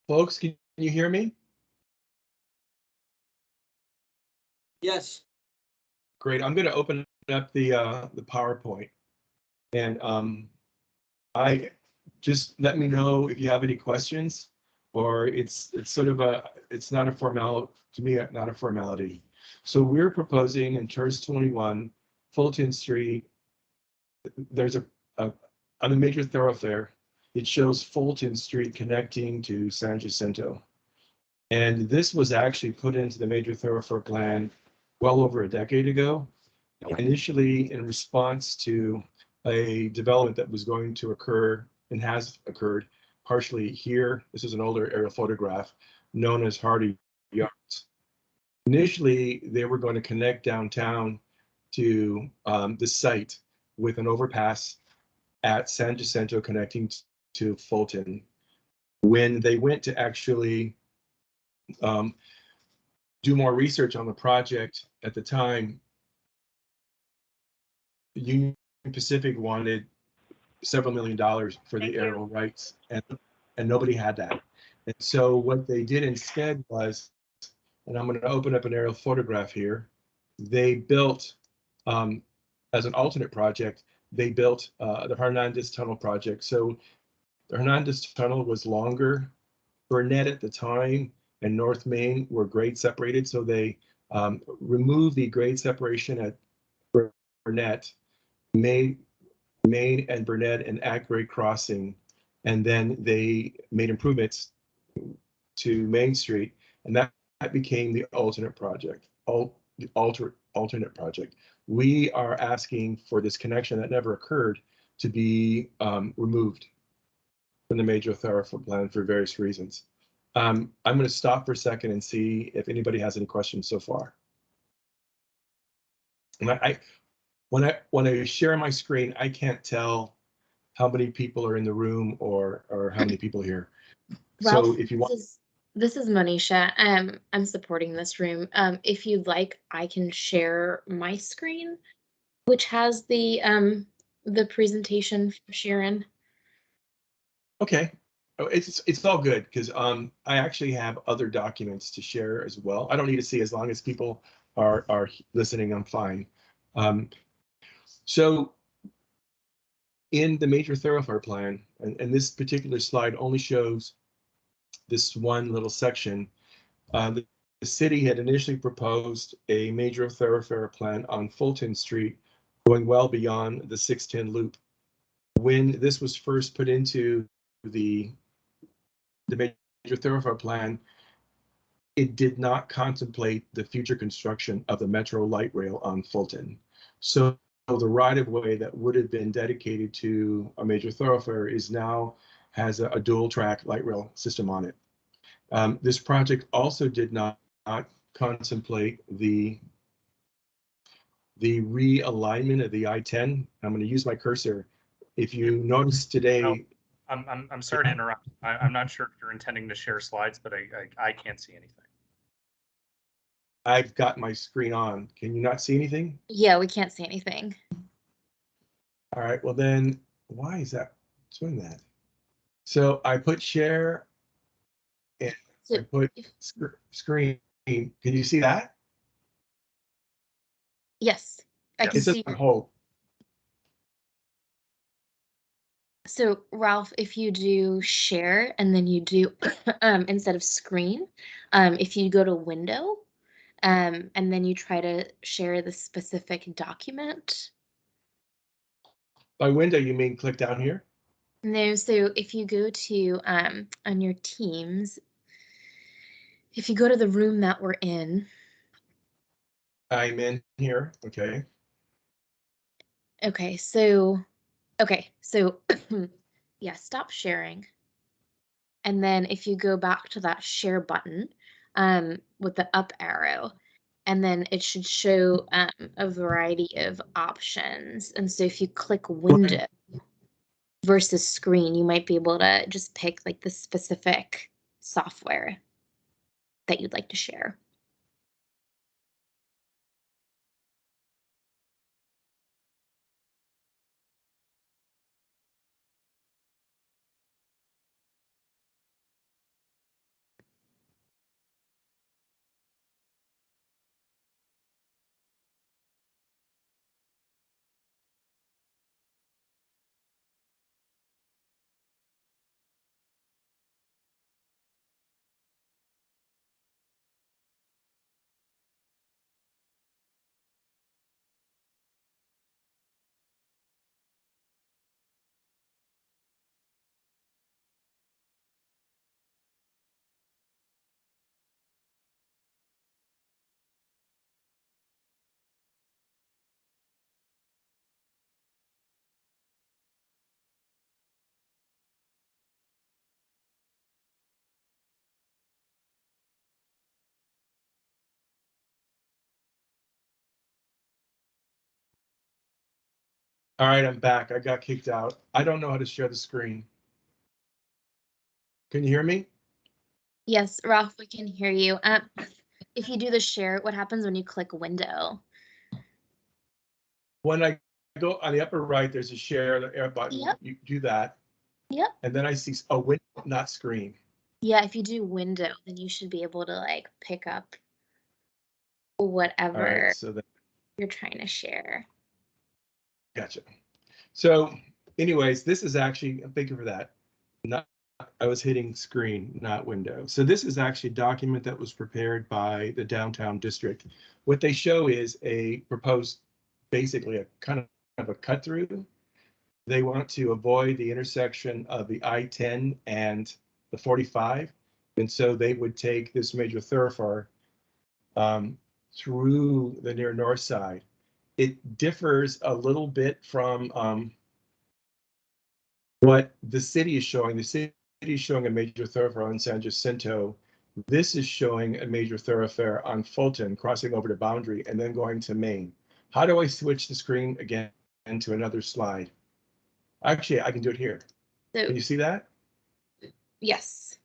Folks, can you hear me? Yes. Great. I'm going to open up the PowerPoint, and I just let me know if you have any questions, or it's sort of it's not a formality to me, not a formality. So we're proposing in TERS 21, Fulton Street. There's a on the major thoroughfare. It shows Fulton Street connecting to San Jacinto. And this was actually put into the major thoroughfare plan well over a decade ago, initially in response to a development that was going to occur and has occurred partially here. This is an older aerial photograph known as Hardy Yards. Initially, they were going to connect downtown to the site with an overpass at San Jacinto connecting to Fulton. When they went to actually um, do more research on the project at the time, Union Pacific wanted several $1 million for the aerial rights, and nobody had that. And so what they did instead was, and I'm going to open up an aerial photograph here, they built, as an alternate project, they built the Hernandez Tunnel project. So the Hernandez Tunnel was longer. Burnett at the time and North Main were grade separated, so they removed the grade separation at Burnett, made Main and Burnett an at-grade crossing, and then they made improvements to Main Street, and that became the alternate project, the alternate project. We are asking for this connection that never occurred to be removed from the major thoroughfare plan for various reasons. I'm going to stop for a second and see if anybody has any questions so far. And when I share my screen, I can't tell how many people are in the room or how many people here. Ralph, So if you want, this is Monisha. I'm supporting this room. If you'd like, I can share my screen, which has the presentation from Sharon. okay. Oh, it's all good because I actually have other documents to share as well. I don't need to see as long as people are listening. I'm fine. So in the major thoroughfare plan, and this particular slide only shows this one little section. The city had initially proposed a major thoroughfare plan on Fulton Street, going well beyond the 610 loop. When this was first put into the major thoroughfare plan, it did not contemplate the future construction of the Metro light rail on Fulton. So the right-of-way that would have been dedicated to a major thoroughfare is now has a dual track light rail system on it. This project also did not contemplate the realignment of the I-10. I'm going to use my cursor. If you notice today, I'm sorry to interrupt. I'm not sure if you're intending to share slides, but I can't see anything. I've got my screen on. Can you not see anything? Yeah, we can't see anything. All right, well then, why is that doing that? So I put share and I put screen. Can you see that? Yes, I can see. Hold. So Ralph, if you do share and then you do instead of screen, if you go to window, and then you try to share the specific document. By window, you mean click down here? No, so if you go to on your Teams, if you go to the room that we're in. I'm in here, okay. Okay, so yeah, stop sharing. And then if you go back to that share button with the up arrow, and then it should show a variety of options. And so if you click window versus screen, you might be able to just pick like the specific software that you'd like to share. All right, I'm back. I got kicked out. I don't know how to share the screen. Can you hear me? Yes, Ralph, we can hear you. If you do the share, what happens when you click window? When I go on the upper right, there's a share the air button. Yep. You do that. Yep. And then I see a window, not screen. Yeah, if you do window, then you should be able to like pick up All whatever right, so that, you're trying to share. gotcha. So anyways, this is actually, thank you for that. I was hitting screen, not window. So this is actually a document that was prepared by the downtown district. What they show is a proposed, basically a kind of a cut through. They want to avoid the intersection of the I-10 and the 45. And so they would take this major thoroughfare through the near north side. It differs a little bit from what the city is showing. The city is showing a major thoroughfare on San Jacinto. This is showing a major thoroughfare on Fulton, crossing over to Boundary and then going to Main. How do I switch the screen again to another slide? Actually, I can do it here. So Can you see that? yes.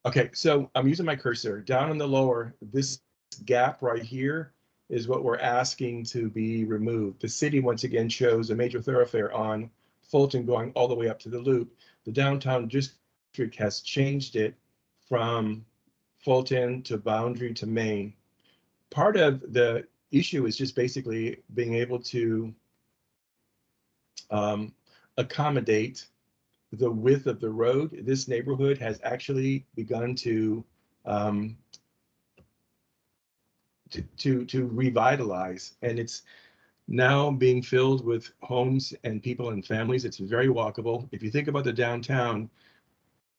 Okay, so I'm using my cursor. Down in the lower, this gap right here is what we're asking to be removed. The city, once again, shows a major thoroughfare on Fulton going all the way up to the loop. The downtown district has changed it from Fulton to Boundary to Main. Part of the issue is just basically being able to accommodate the width of the road. This neighborhood has actually begun to revitalize, and it's now being filled with homes and people and families. It's very walkable. If you think about the downtown,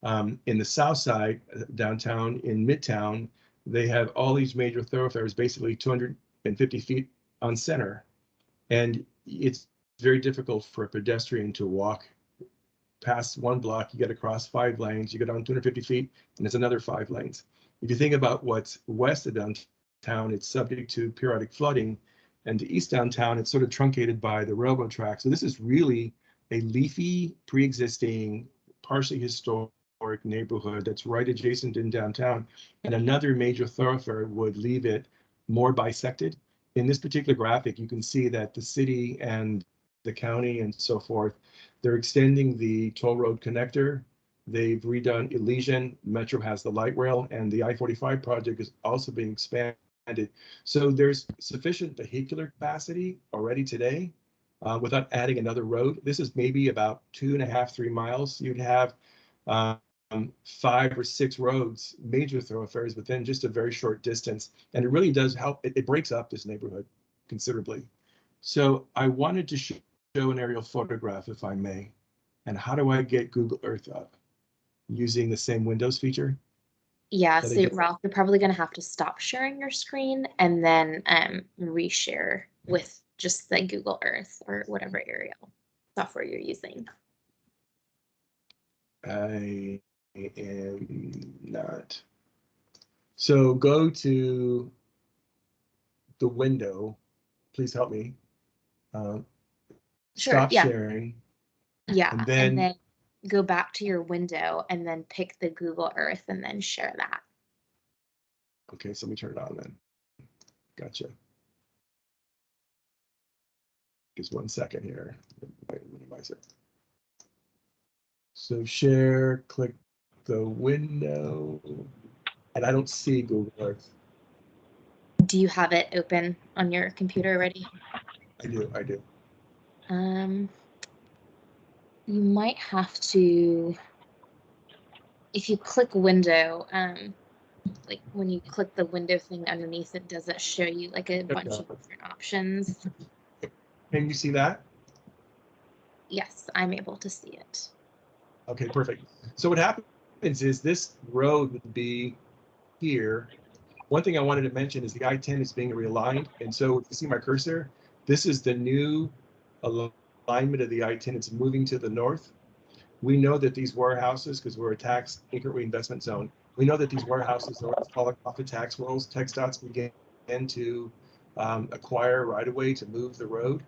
in the south side, downtown in Midtown, they have all these major thoroughfares, basically 250 feet on center, and it's very difficult for a pedestrian to walk past one block. You get across 5 lanes, you go down 250 feet, and it's another 5 lanes. If you think about what's west of downtown, it's subject to periodic flooding, and to east downtown, it's sort of truncated by the railroad track. So this is really a leafy, pre-existing, partially historic neighborhood that's right adjacent in downtown, and another major thoroughfare would leave it more bisected. In this particular graphic, you can see that the city and the county and so forth, they're extending the toll road connector. They've redone Elysian. Metro has the light rail, and the I-45 project is also being expanded. So there's sufficient vehicular capacity already today without adding another road. This is maybe about 2.5, 3 miles. You'd have 5 or 6 roads, major thoroughfares within just a very short distance. And it really does help. It breaks up this neighborhood considerably. So I wanted to show an aerial photograph, if I may. And how do I get Google Earth up? Using the same Windows feature? Yeah, That I so did. Ralph, you're probably gonna have to stop sharing your screen and then reshare with just the Google Earth or whatever aerial software you're using. I am not. So go to the window. Please help me. Sure, Stop yeah. sharing. Yeah, And then go back to your window and then pick the Google Earth and then share that. okay, so let me turn it on then. Gotcha. Just 1 second here. Minimize it. So share, click the window, and I don't see Google Earth. Do you have it open on your computer already? I do. You might have to, if you click window, like when you click the window thing underneath, it doesn't show you like a bunch of different options. Can you see that? Yes, I'm able to see it. Okay, perfect. So what happens is this road would be here. One thing I wanted to mention is the I-10 is being realigned. And so if you see my cursor, this is the new alignment of the I-10. It's moving to the north. We know that these warehouses, because we're a tax increment reinvestment zone, we know that these warehouses are falling off the tax rolls. TxDOT's began to acquire right of way to move the road.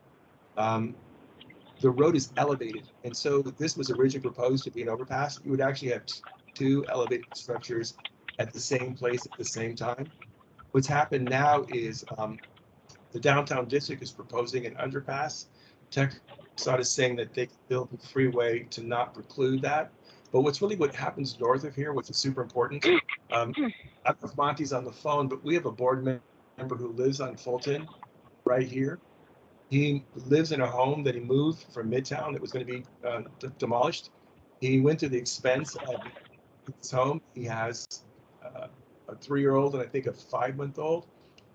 the road is elevated. And so this was originally proposed to be an overpass. You would actually have two elevated structures at the same place at the same time. What's happened now is the downtown district is proposing an underpass. TxDOT is saying that they can build the freeway to not preclude that. But what happens north of here, which is super important. I don't know if Monty's on the phone, but we have a board member who lives on Fulton right here. He lives in a home that he moved from Midtown that was going to be demolished. He went to the expense of his home. He has a 3-year-old and I think a 5-month-old.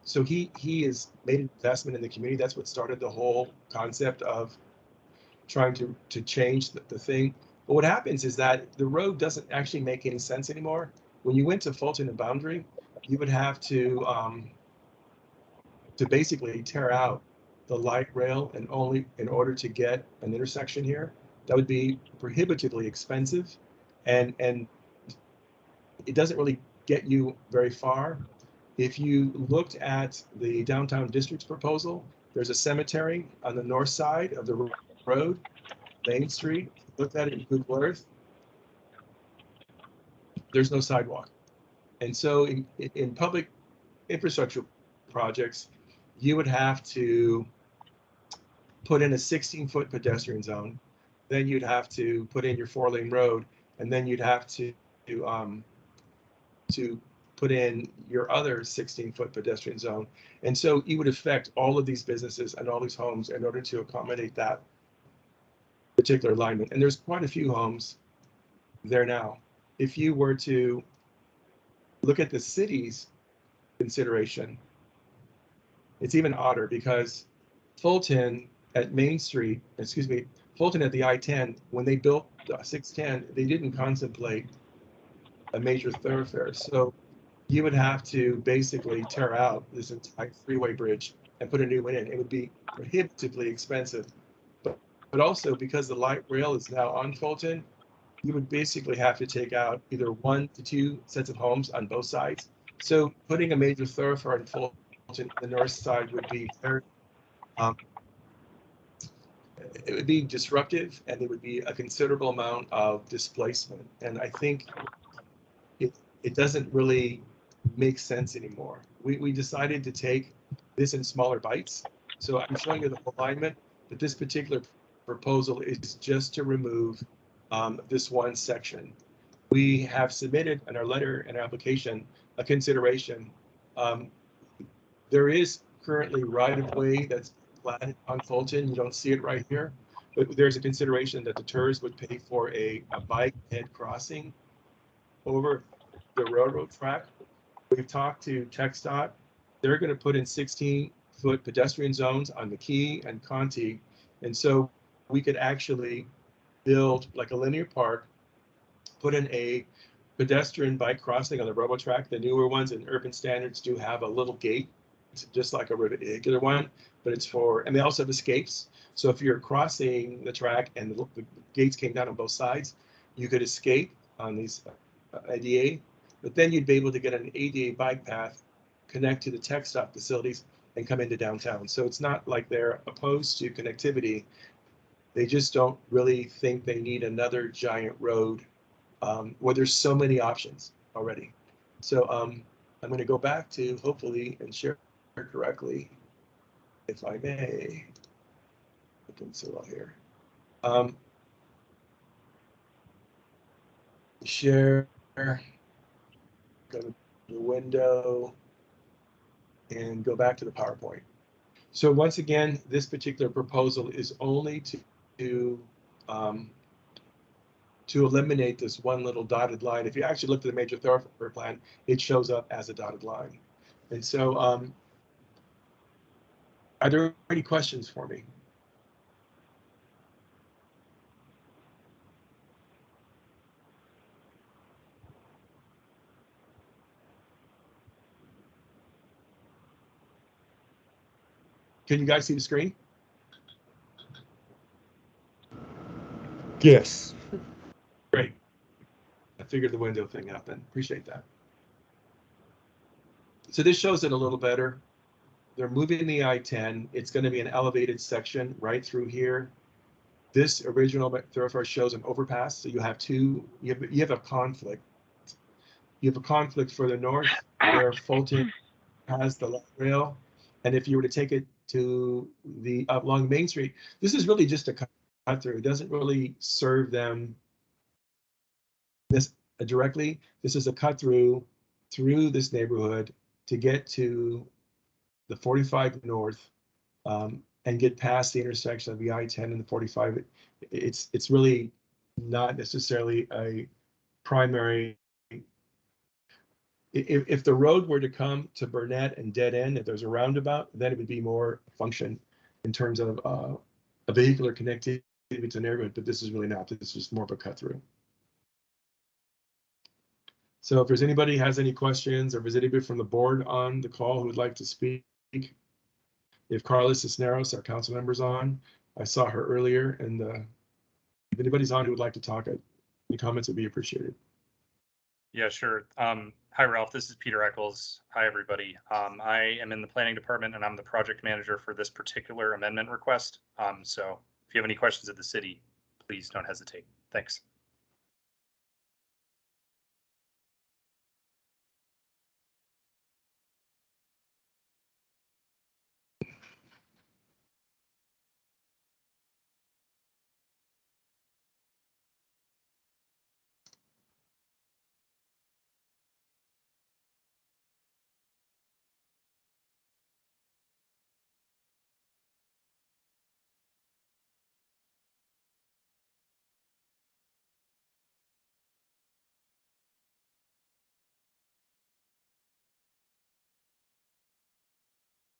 So he has made an investment in the community. That's what started the whole concept of trying to change the thing. But what happens is that the road doesn't actually make any sense anymore. When you went to Fulton and Boundary, you would have to basically tear out the light rail and only in order to get an intersection here. That would be prohibitively expensive, and it doesn't really get you very far. If you looked at the downtown district's proposal, there's a cemetery on the north side of the road, Main Street. Looked at it in Google Earth. There's no sidewalk. And so in public infrastructure projects, you would have to put in a 16-foot pedestrian zone. Then you'd have to put in your 4-lane road, and then you'd have to put in your other 16-foot pedestrian zone. And so you would affect all of these businesses and all these homes in order to accommodate that particular alignment. And there's quite a few homes there now. If you were to look at the city's consideration, it's even odder because Fulton at Main Street, Fulton at the I-10, when they built 610, they didn't contemplate a major thoroughfare. So you would have to basically tear out this entire freeway bridge and put a new one in. It would be prohibitively expensive. But also because the light rail is now on Fulton, you would basically have to take out either 1 to 2 sets of homes on both sides. So putting a major thoroughfare in Fulton, the north side would be very, it would be disruptive, and there would be a considerable amount of displacement. And I think it doesn't really make sense anymore. We decided to take this in smaller bites. So I'm showing you the alignment, but this particular proposal is just to remove this one section. We have submitted in our letter and application a consideration. There is currently right-of-way that's platted on Fulton. You don't see it right here, but there's a consideration that the TERS would pay for a bike head crossing over the railroad track. We've talked to TxDOT. They're going to put in 16-foot pedestrian zones on McKee and Conti. And so we could actually build like a linear park, put in a pedestrian bike crossing on the railroad track. The newer ones in urban standards do have a little gate, just like a regular one, but it's for, and they also have escapes. So if you're crossing the track and the gates came down on both sides, you could escape on these ADA, but then you'd be able to get an ADA bike path, connect to the TxDOT facilities, and come into downtown. So it's not like they're opposed to connectivity. They just don't really think they need another giant road where there's so many options already. So I'm going to go back to hopefully and share correctly, if I may. I can see all here. Share, go to the window, and go back to the PowerPoint. So once again, this particular proposal is only to eliminate this one little dotted line. If you actually look at the major thoroughfare plan, it shows up as a dotted line. And so are there any questions for me? Can you guys see the screen? Yes. Great. I figured the window thing happened. Appreciate that. So this shows it a little better. They're moving the I-10. It's going to be an elevated section right through here. this original thoroughfare shows an overpass, so you have you have a conflict. You have a conflict for the north where Fulton has the light rail, and if you were to take it to the along Main Street, this is really just a cut through. It doesn't really serve them this directly. This is a cut through this neighborhood to get to the 45 north, and get past the intersection of the I-10 and the 45. It's really not necessarily a primary. If the road were to come to Burnett and dead end, if there's a roundabout, then it would be more function in terms of a vehicular connectivity to the neighborhood, but this is really not. This is just more of a cut through. So if there's anybody has any questions, or if there's anybody from the board on the call who would like to speak, if Carla Cisneros, our council member's on, I saw her earlier, and if anybody's on who would like to talk, any comments would be appreciated. Yeah, sure. Hi, Ralph. This is Peter Eccles. Hi, everybody. I am in the planning department, and I'm the project manager for this particular amendment request. So if you have any questions of the city, please don't hesitate. Thanks.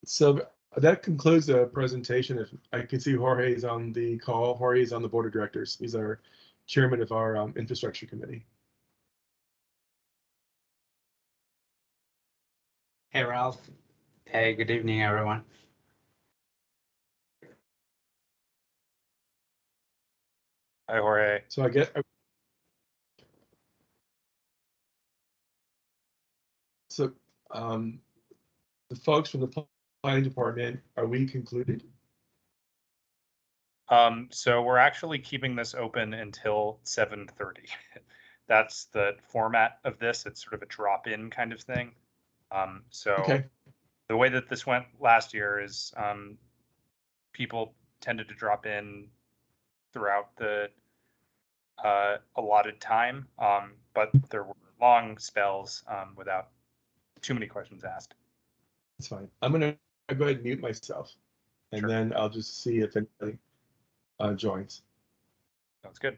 So that concludes the presentation. If I can see Jorge is on the call. Jorge is on the board of directors. He's our chairman of our infrastructure committee. Hey, Ralph. Hey, good evening, everyone. Hi, Jorge. So I guess so. The folks from the planning department, are we concluded? So we're actually keeping this open until 7:30. That's the format of this. It's sort of a drop-in kind of thing. So Okay. the way that this went last year is people tended to drop in throughout the allotted time, but there were long spells without too many questions asked. That's fine. I'm gonna go ahead and mute myself, and Sure. then I'll just see if anybody joins. Sounds good.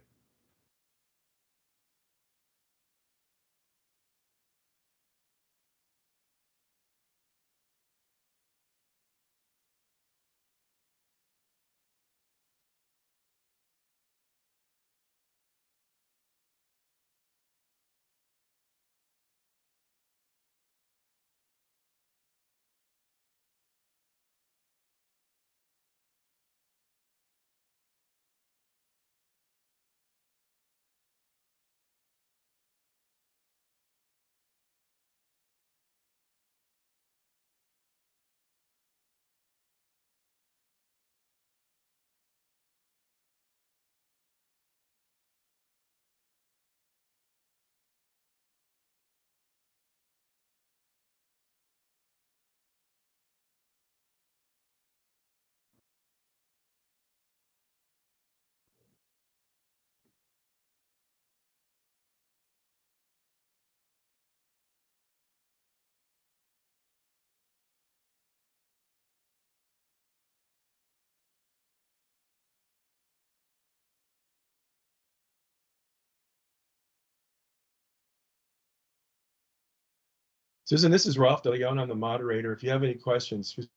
Susan, this is Ralph De Leon. I'm the moderator. If you have any questions, just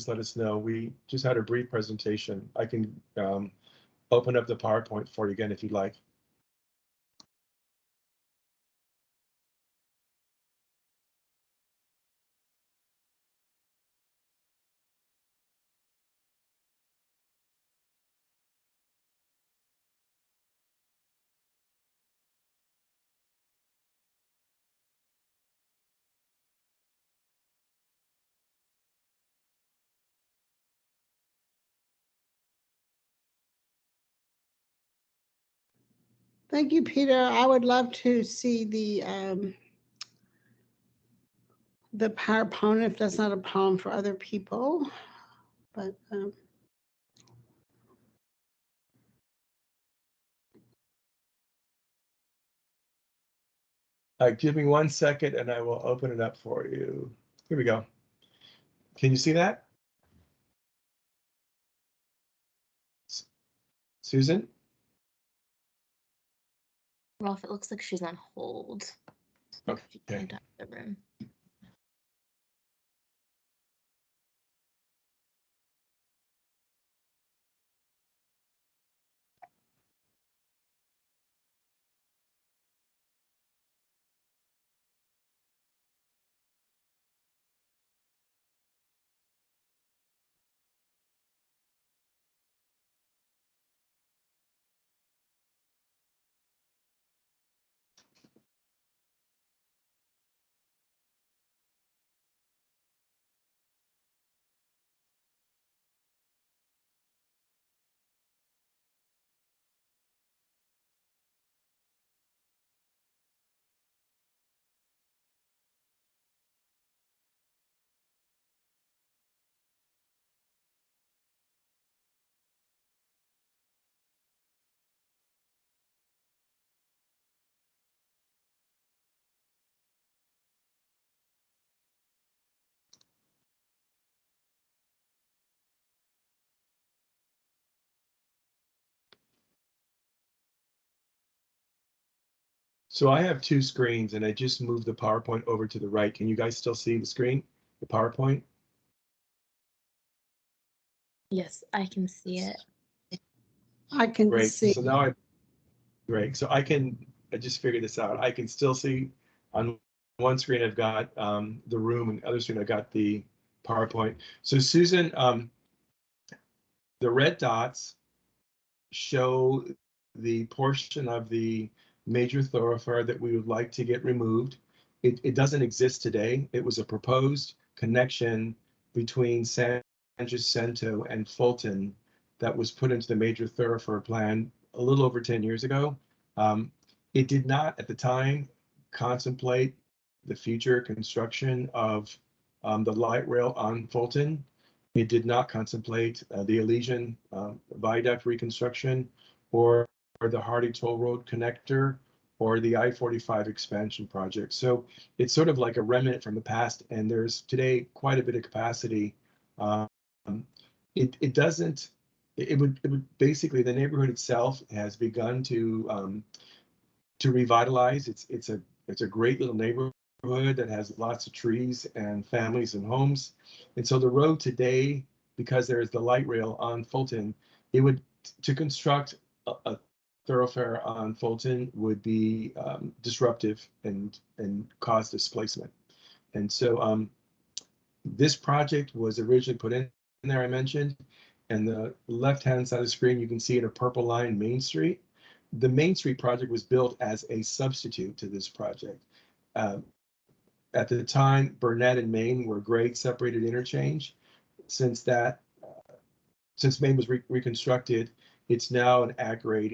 let us know. We just had a brief presentation. I can open up the PowerPoint for you again if you'd like. Thank you, Peter. I would love to see the PowerPoint if that's not a problem for other people, but Give me 1 second and I will open it up for you. Here we go. Can you see that? Susan? Ralph, it looks like she's on hold. If you Okay. can enter the room. So I have two screens and I just moved the PowerPoint over to the right. Can you guys still see the screen, the PowerPoint? Yes, I can see it. I can Great. see. So now great. So I just figured this out. I can still see on one screen I've got the room, and the other screen I've got the PowerPoint. So Susan, the red dots show the portion of the major thoroughfare that we would like to get removed. It doesn't exist today. It was a proposed connection between San Jacinto and Fulton that was put into the major thoroughfare plan a little over 10 years ago. It did not at the time contemplate the future construction of the light rail on Fulton. It did not contemplate the Elysian viaduct reconstruction or the Hardy Toll Road connector or the I-45 expansion project. So it's sort of like a remnant from the past, and there's today quite a bit of capacity. It doesn't, it would basically, the neighborhood itself has begun to revitalize. It's a great little neighborhood that has lots of trees and families and homes. And so the road today, because there's the light rail on Fulton, it would, to construct a thoroughfare on Fulton would be disruptive and cause displacement. And so this project was originally put in there, I mentioned, and the left-hand side of the screen, you can see in a purple line, Main Street. The Main Street project was built as a substitute to this project. At the time, Burnett and Main were grade separated interchange. Since Main was reconstructed, it's now an ag grade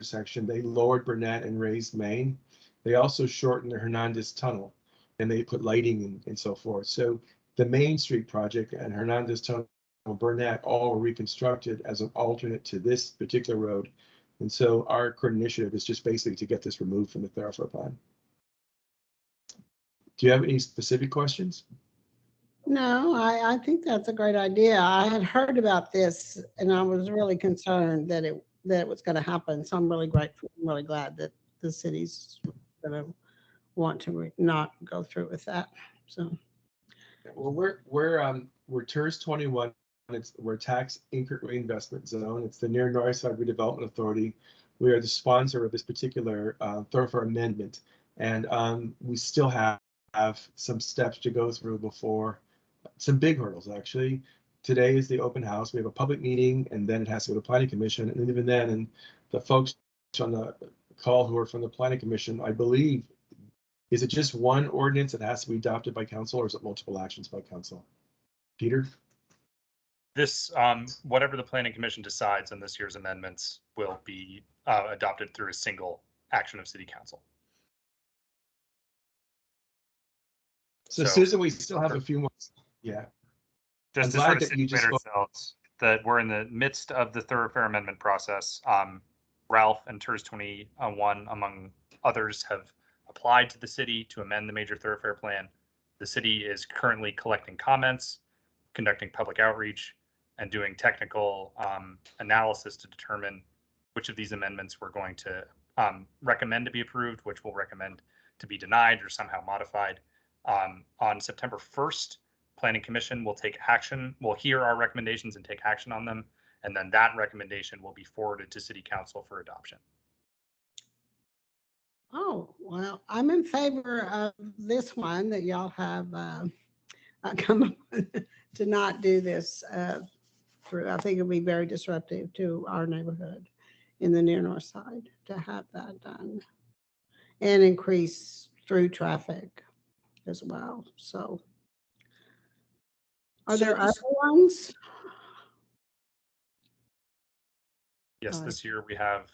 intersection. They lowered Burnett and raised Main. They also shortened the Hernandez Tunnel, and they put lighting and so forth. So the Main Street project and Hernandez Tunnel, Burnett, all were reconstructed as an alternate to this particular road. And so our current initiative is just basically to get this removed from the thoroughfare plan. Do you have any specific questions? No, I think that's a great idea. I had heard about this and I was really concerned that it was going to happen. So I'm really grateful, I'm really glad that the city's going to want to not go through with that. So. Well, we're TERS 21. We're a tax increment reinvestment zone. It's the Near North Side Redevelopment Authority. We are the sponsor of this particular thoroughfare amendment, and we still have some steps to go through before, some big hurdles actually. Today is the open house. We have a public meeting, and then it has to go to planning commission, and even then, and the folks on the call who are from the planning commission, I believe, is it just one ordinance that has to be adopted by council, or is it multiple actions by council? Peter? This, whatever the planning commission decides in this year's amendments will be adopted through a single action of city council. So Susan, we still have a few more. Yeah. Just I'm to glad sort of that you just situate ourselves, that we're in the midst of the Thoroughfare amendment process. Ralph and TERS 21, among others, have applied to the city to amend the major thoroughfare plan. The city is currently collecting comments, conducting public outreach, and doing technical analysis to determine which of these amendments we're going to recommend to be approved, which we'll recommend to be denied or somehow modified. On September 1st, Planning Commission will take action, will hear our recommendations and take action on them, and then that recommendation will be forwarded to City Council for adoption. Oh, well, I'm in favor of this one that y'all have come up with to not do this through. I think it'll be very disruptive to our neighborhood in the near north side to have that done and increase through traffic as well. So are So there this- other ones? Yes, Right. this year we have,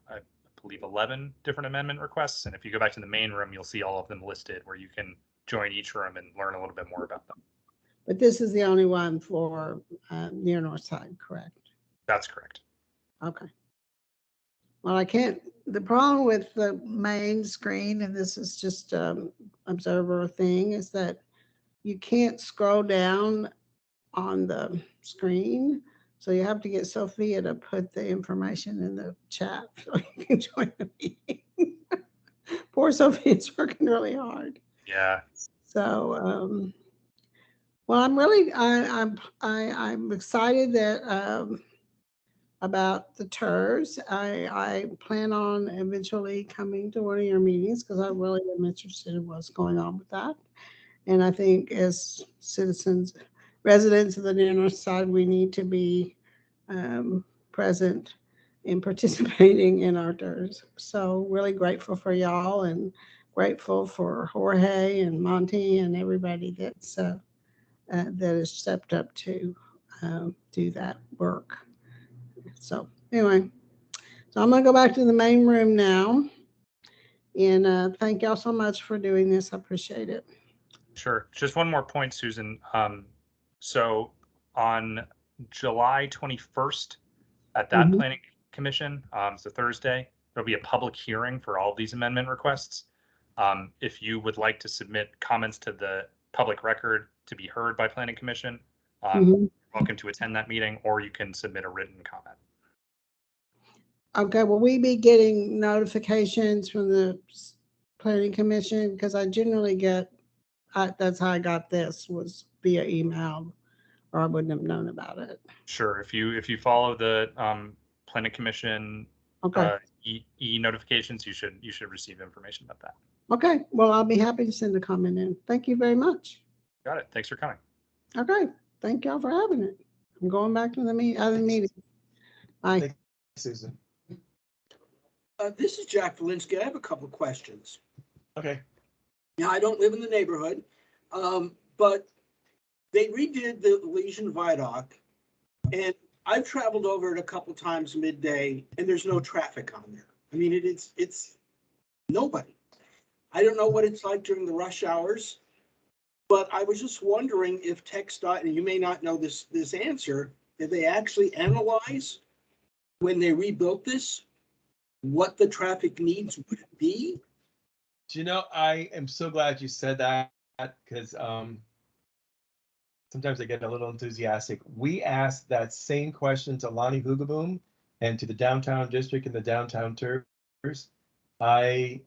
I believe, 11 different amendment requests. And if you go back to the main room, you'll see all of them listed where you can join each room and learn a little bit more about them. But this is the only one for near north side, correct? That's correct. Okay. Well, I can't, the problem with the main screen, and this is just observer thing, is that you can't scroll down on the screen. So you have to get Sophia to put the information in the chat so you can join the meeting. Poor Sophia's working really hard. Yeah. So, well, I'm excited that about the TERS. I plan on eventually coming to one of your meetings because I really am interested in what's going on with that. And I think as citizens, residents of the near north side, we need to be present in participating in our TERS. So really grateful for y'all and grateful for Jorge and Monty and everybody that's that has stepped up to do that work. So anyway, so I'm gonna go back to the main room now. And thank y'all so much for doing this. I appreciate it. Sure. Just one more point, Susan. So on July 21st, at that Mhm. Planning Commission, so Thursday, there'll be a public hearing for all of these amendment requests. If you would like to submit comments to the public record to be heard by Planning Commission, Mhm. welcome to attend that meeting, or you can submit a written comment. Okay, will we be getting notifications from the planning commission? Because I generally get, that's how I got this, was via email, or I wouldn't have known about it. Sure. If you follow the Planning Commission Okay, notifications, you should receive information about that. okay, well, I'll be happy to send a comment in. Thank you very much. Got it. Thanks for coming. Okay, thank y'all for having it. I'm going back to the other meeting. Bye. Thank you, Susan. This is Jack Valinsky. I have a couple of questions. Okay. Now, I don't live in the neighborhood, but they redid the Elysian Viaduct, and I've traveled over it a couple times midday, and there's no traffic on there. I mean, it's nobody. I don't know what it's like during the rush hours, but I was just wondering if TxDOT, and you may not know this answer, did they actually analyze when they rebuilt this, what the traffic needs would be? Do you know, I am so glad you said that because sometimes I get a little enthusiastic. We asked that same question to Lonnie Hugaboom and to the downtown district and the downtown TERS. I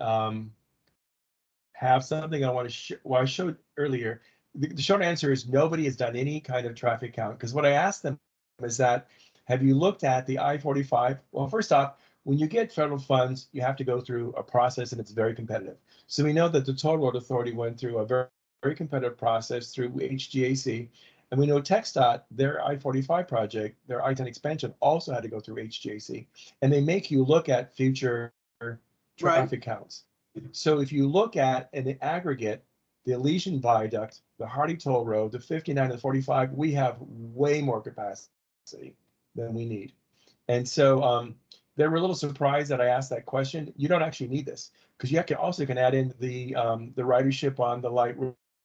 have something I want to I showed earlier. The short answer is nobody has done any kind of traffic count, because what I asked them is that, have you looked at the I-45? Well, first off, when you get federal funds, you have to go through a process and it's very competitive. So we know that the Toll Road Authority went through a very competitive process through HGAC. And we know TxDOT, their I-45 project, their I-10 expansion also had to go through HGAC. And they make you look at future traffic counts. So if you look at in the aggregate, the Elysian Viaduct, the Hardy Toll Road, the 59 and the 45, we have way more capacity than we need. And so they were a little surprised that I asked that question. You don't actually need this because you can add in the ridership on the light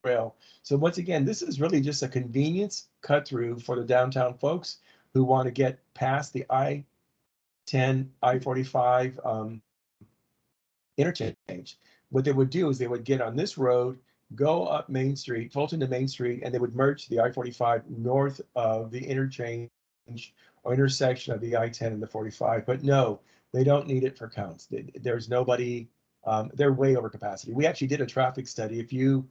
rail. So once again, this is really just a convenience cut through for the downtown folks who want to get past the I-10, I-45 interchange. What they would do is they would get on this road, go up Main Street, Fulton to Main Street, and they would merge the I-45 north of the interchange or intersection of the I-10 and the 45. But no, they don't need it for counts. There's nobody, they're way over capacity. We actually did a traffic study. If you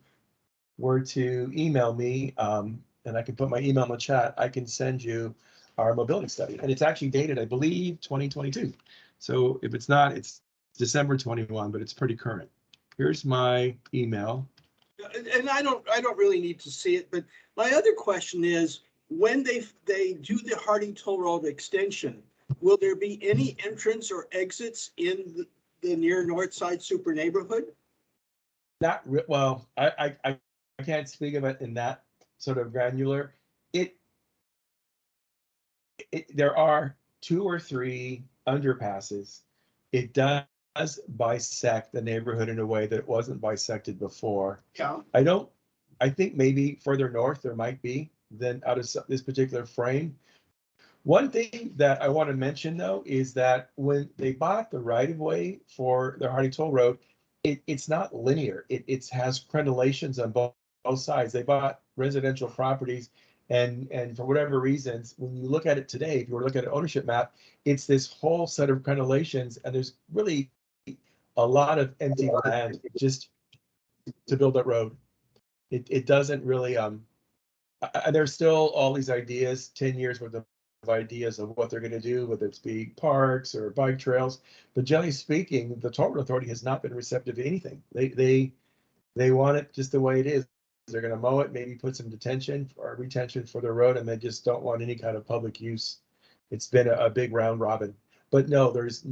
were to email me, and I can put my email in the chat, I can send you our mobility study. And it's actually dated, I believe, 2022. So if it's not, it's December 21, but it's pretty current. Here's my email. And I don't really need to see it, but my other question is, when they do the Harding Toll Road extension, will there be any entrance or exits in the near North Side super neighborhood? Well, I can't speak of it in that sort of granular. There are 2 or 3 underpasses. It does bisect the neighborhood in a way that it wasn't bisected before. Yeah. I think maybe further north there might be than out of this particular frame. One thing that I want to mention though is that when they bought the right of way for the Harding Toll Road, it's not linear. It has crenellations on both sides. They bought residential properties, and for whatever reasons, when you look at it today, if you were to look at an ownership map, it's this whole set of crenellations, and there's really a lot of empty land just to build that road. It doesn't really there's still all these ideas, 10 years worth of ideas of what they're going to do, whether it's be parks or bike trails. But generally speaking, the Toll Road Authority has not been receptive to anything. They want it just the way it is. They're going to mow it, maybe put some detention or retention for the road, and they just don't want any kind of public use. It's been a big round robin. But no, there's,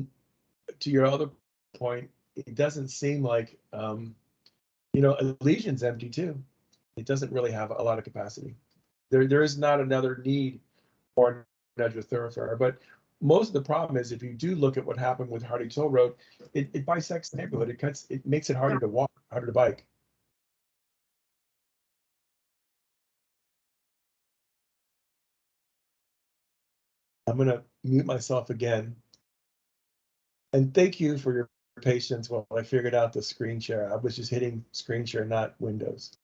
to your other point, it doesn't seem like, Elysian's empty too. It doesn't really have a lot of capacity. There is not another need for another thoroughfare. But most of the problem is if you do look at what happened with Harding Toll Road, it bisects the neighborhood. It makes it harder to walk, harder to bike. I'm gonna mute myself again. And thank you for your patience while I figured out the screen share. I was just hitting screen share, not Windows.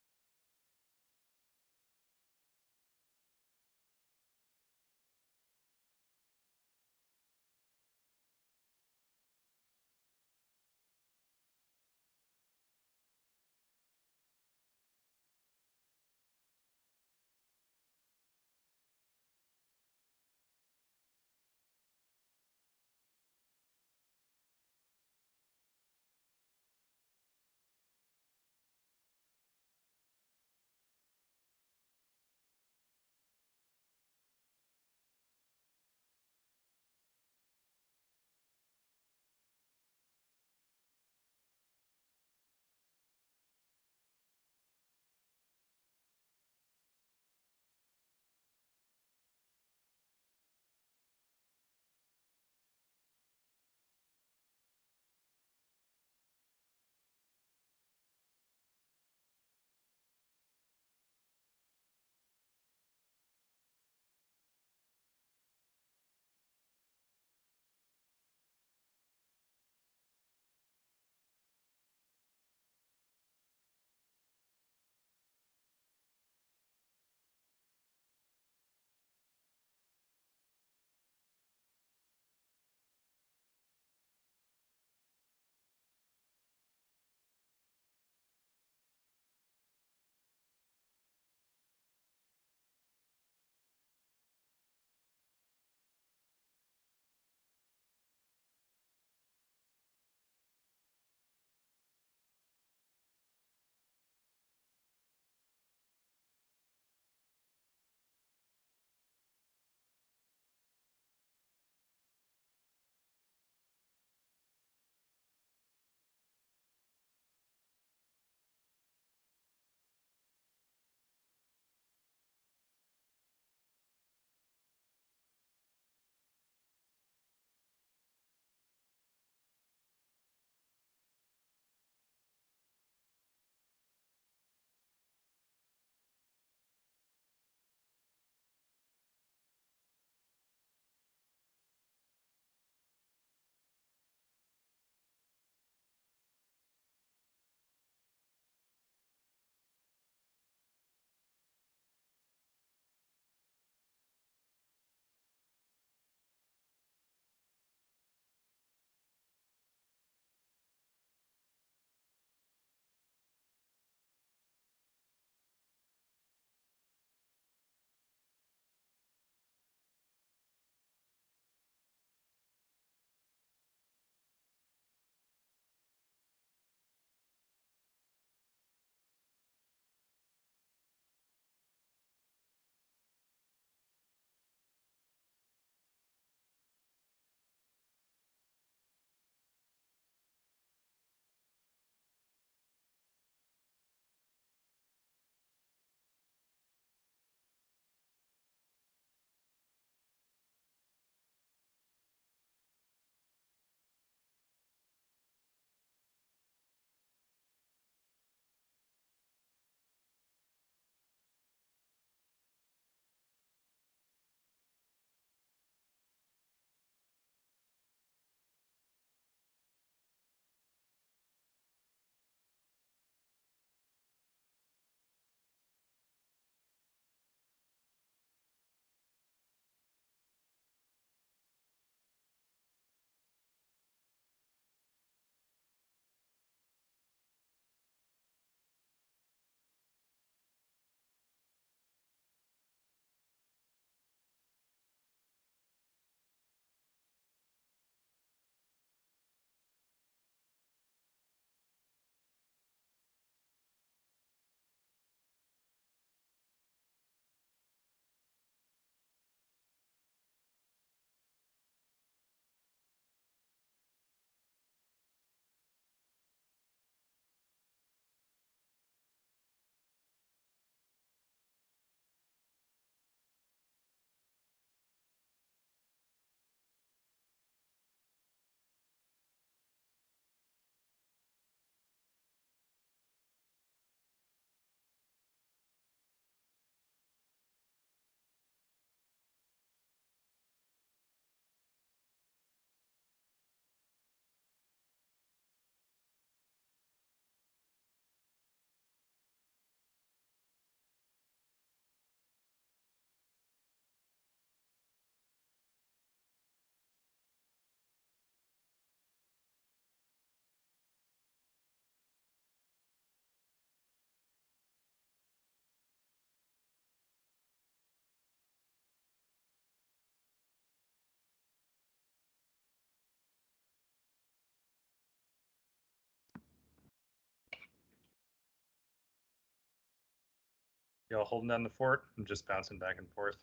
Y'all holding down the fort? I'm just bouncing back and forth.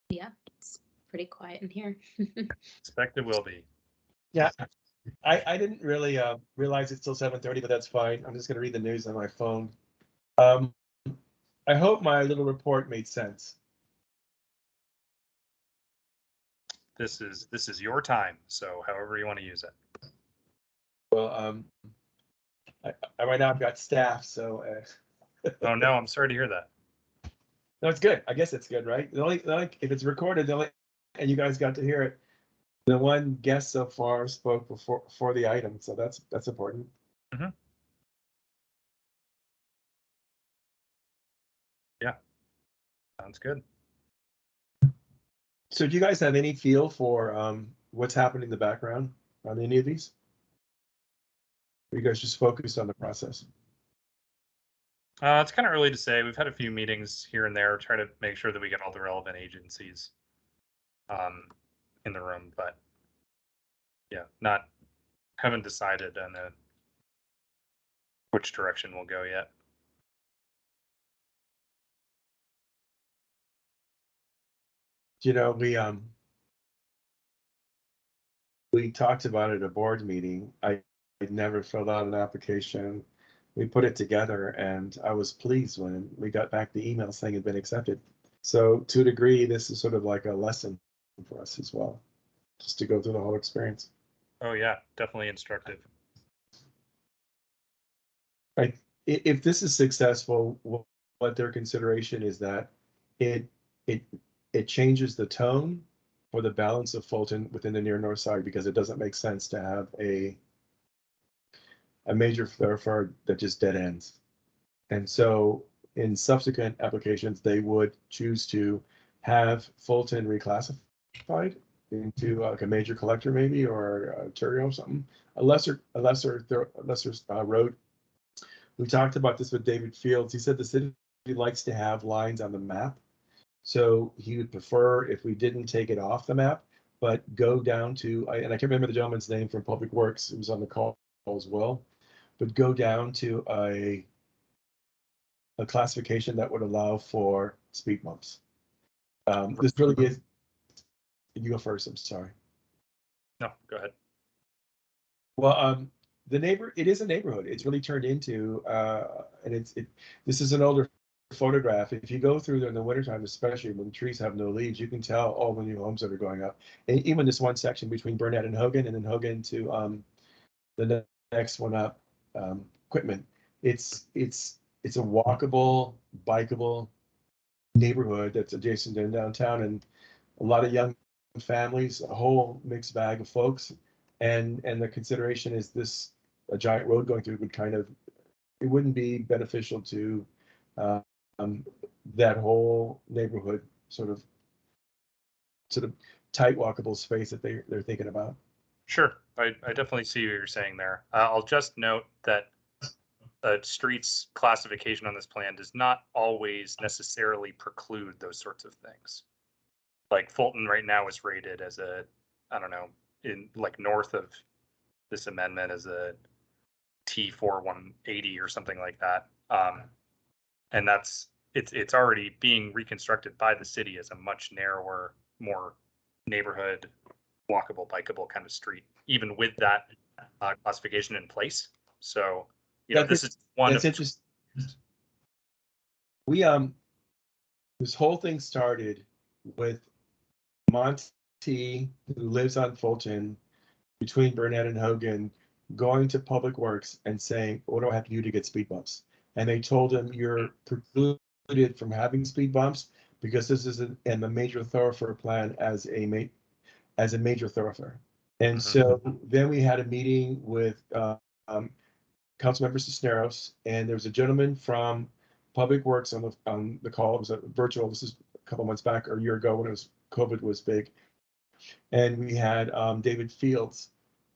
Yeah, it's pretty quiet in here. Expect it will be. Yeah, I didn't really realize it's still 7:30, but that's fine. I'm just gonna read the news on my phone. I hope my little report made sense. This is your time, so however you want to use it. Well, I right now I've got staff, so Oh no, I'm sorry to hear that. no, it's good. I guess it's good, right? The only if it's recorded, and you guys got to hear it. The one guest so far spoke before the item, so that's important. Mm-hmm. Yeah, sounds good. So do you guys have any feel for what's happening in the background on any of these? Or you guys just focused on the process? It's kind of early to say. We've had a few meetings here and there, try to make sure that we get all the relevant agencies in the room, but yeah, haven't decided on which direction we'll go yet. You know, we talked about it at a board meeting. I never filled out an application. We put it together, and I was pleased when we got back the email saying it had been accepted. So to a degree, this is sort of like a lesson for us as well, just to go through the whole experience. Oh yeah, definitely instructive. If this is successful, what their consideration is that it changes the tone for the balance of Fulton within the near north side, because it doesn't make sense to have a major thoroughfare that just dead ends. And so in subsequent applications, they would choose to have Fulton reclassified into like a major collector maybe, or a Terrio or something, a lesser road. We talked about this with David Fields. He said the city likes to have lines on the map. So he would prefer if we didn't take it off the map, but go down to, and I can't remember the gentleman's name from Public Works, it was on the call as well, but go down to a classification that would allow for speed bumps. This really is, you go first, I'm sorry. No, go ahead. Well, it is a neighborhood. It's really turned into, and this is an older photograph. If you go through there in the wintertime, especially when the trees have no leaves, you can tell all the new homes that are going up. And even this one section between Burnett and Hogan, and then Hogan to the next one up, Quitman. It's a walkable, bikeable neighborhood that's adjacent to downtown, and a lot of young families, a whole mixed bag of folks. And the consideration is this, a giant road going through would kind of, it wouldn't be beneficial to that whole neighborhood sort of tight walkable space that they're thinking about. Sure, I definitely see what you're saying there. I'll just note that a streets classification on this plan does not always necessarily preclude those sorts of things. Like Fulton right now is rated as a, I don't know, in like north of this amendment as a T4 180 or something like that. And it's already being reconstructed by the city as a much narrower, more neighborhood, walkable, bikeable kind of street, even with that classification in place. So, this is one. That's interesting. We this whole thing started with Monty, who lives on Fulton, between Burnett and Hogan, going to Public Works and saying, "What do I have to do to get speed bumps?" And they told him, "You're precluded from having speed bumps because this is a major thoroughfare plan as a major thoroughfare." And so then we had a meeting with Councilmember Cisneros, and there was a gentleman from Public Works on the call. It was a virtual. This is a couple months back or a year ago when COVID was big, and we had David Fields,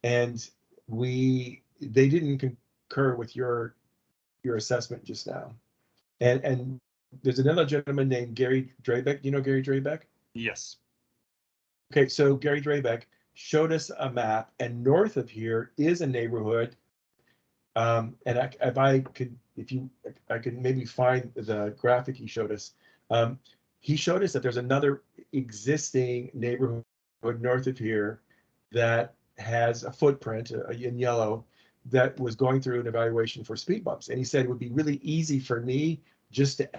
and they didn't concur with your assessment just now, and there's another gentleman named Gary Drabeck. Do you know Gary Drabeck? Yes. Okay, so Gary Drabeck showed us a map, and north of here is a neighborhood And if I could, I could maybe find the graphic he showed us. He showed us that there's another existing neighborhood north of here that has a footprint in yellow that was going through an evaluation for speed bumps. And he said it would be really easy for me just to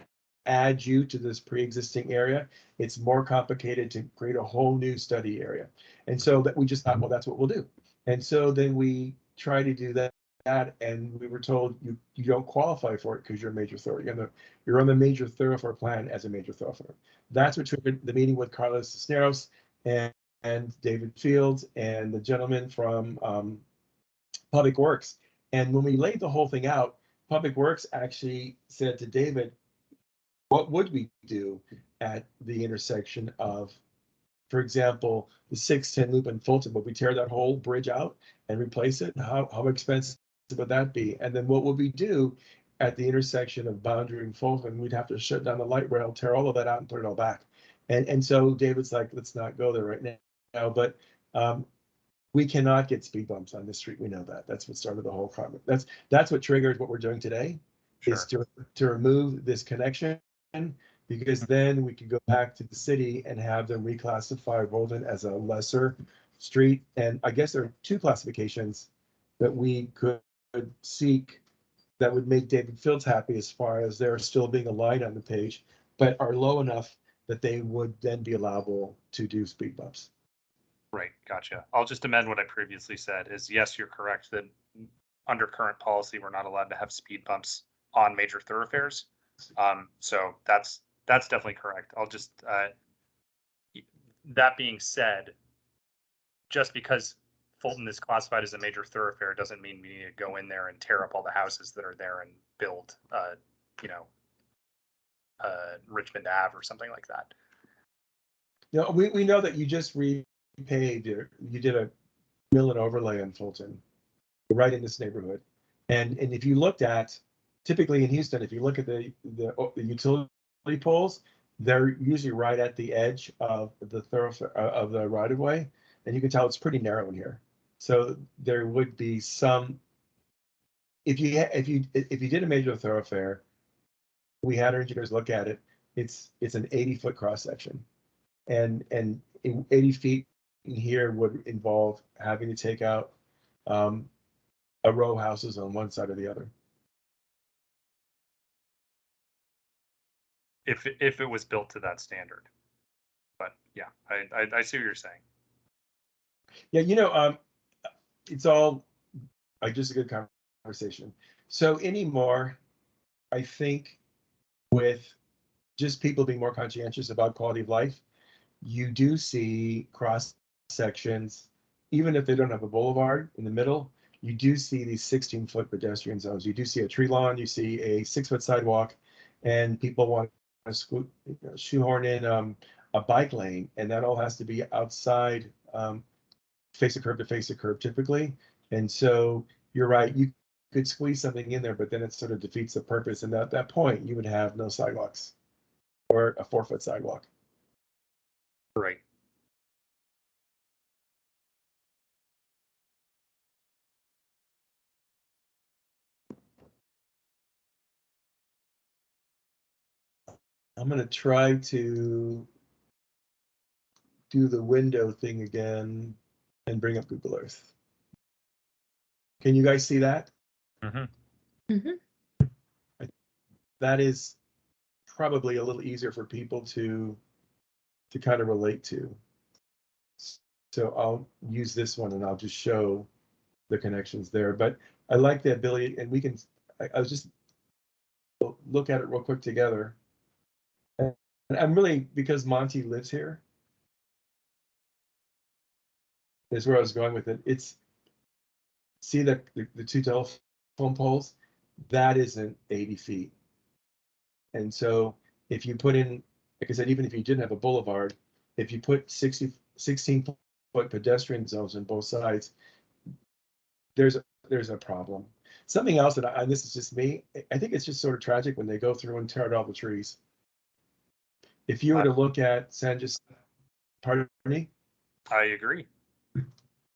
add you to this pre-existing area. It's more complicated to create a whole new study area. And so that we just thought, well, that's what we'll do. And so then we try to do that, and we were told you don't qualify for it because you're a major thoroughfare. You're on the major thoroughfare plan as a major thoroughfare. That's what triggered the meeting with Carlos Cisneros and David Fields and the gentleman from Public Works. And when we laid the whole thing out, Public Works actually said to David, what would we do at the intersection of, for example, the 610 loop in Fulton? Would we tear that whole bridge out and replace it? How expensive would that be? And then what would we do at the intersection of Boundary and Fulton? We'd have to shut down the light rail, tear all of that out and put it all back. And so David's like, let's not go there right now. But we cannot get speed bumps on this street. We know that. That's what started the whole problem. That's what triggered what we're doing today, is to remove this connection, because then we could go back to the city and have them reclassify Fulton as a lesser street. And I guess there are two classifications that we could seek that would make David Fields happy, as far as there still being a light on the page, but are low enough that they would then be allowable to do speed bumps. Right, gotcha. I'll just amend what I previously said. Is yes, you're correct that under current policy, we're not allowed to have speed bumps on major thoroughfares. So that's definitely correct. I'll just, that being said, just because Fulton is classified as a major thoroughfare doesn't mean we need to go in there and tear up all the houses that are there and build, Richmond Ave or something like that. You know, we know that you just repaid, you did a mill and overlay on Fulton, right in this neighborhood. And if you looked at, typically in Houston, if you look at the utility poles, they're usually right at the edge of the thoroughfare of the right of way, and you can tell it's pretty narrow in here. So there would be some. If you did a major thoroughfare, we had our engineers look at it. It's an 80-foot cross section, and 80 feet in here would involve having to take out a row of houses on one side or the other. If it was built to that standard. But yeah, I see what you're saying. Yeah, it's all just a good conversation. So anymore, I think with just people being more conscientious about quality of life, you do see cross sections, even if they don't have a boulevard in the middle, you do see these 16-foot pedestrian zones. You do see a tree lawn, you see a 6-foot sidewalk, and people want to shoehorn in a bike lane, and that all has to be outside, face of curb to face of curb typically. And so you're right, you could squeeze something in there, but then it sort of defeats the purpose. And at that point, you would have no sidewalks or a 4-foot sidewalk. Right. I'm going to try to do the window thing again and bring up Google Earth. Can you guys see that? Mm-hmm. Mm-hmm. That is probably a little easier for people to kind of relate to. So I'll use this one and I'll just show the connections there. But I like the ability, and we can, I was just look at it real quick together. And I'm really, because Monty lives here, is where I was going with it. It's, see the two telephone poles? That isn't 80 feet. And so if you put in, like I said, even if you didn't have a boulevard, if you put 16-foot pedestrian zones on both sides, there's a problem. Something else that and this is just me, I think it's just sort of tragic when they go through and tear out all the trees. If you were to look at San Jacinto, pardon me? I agree.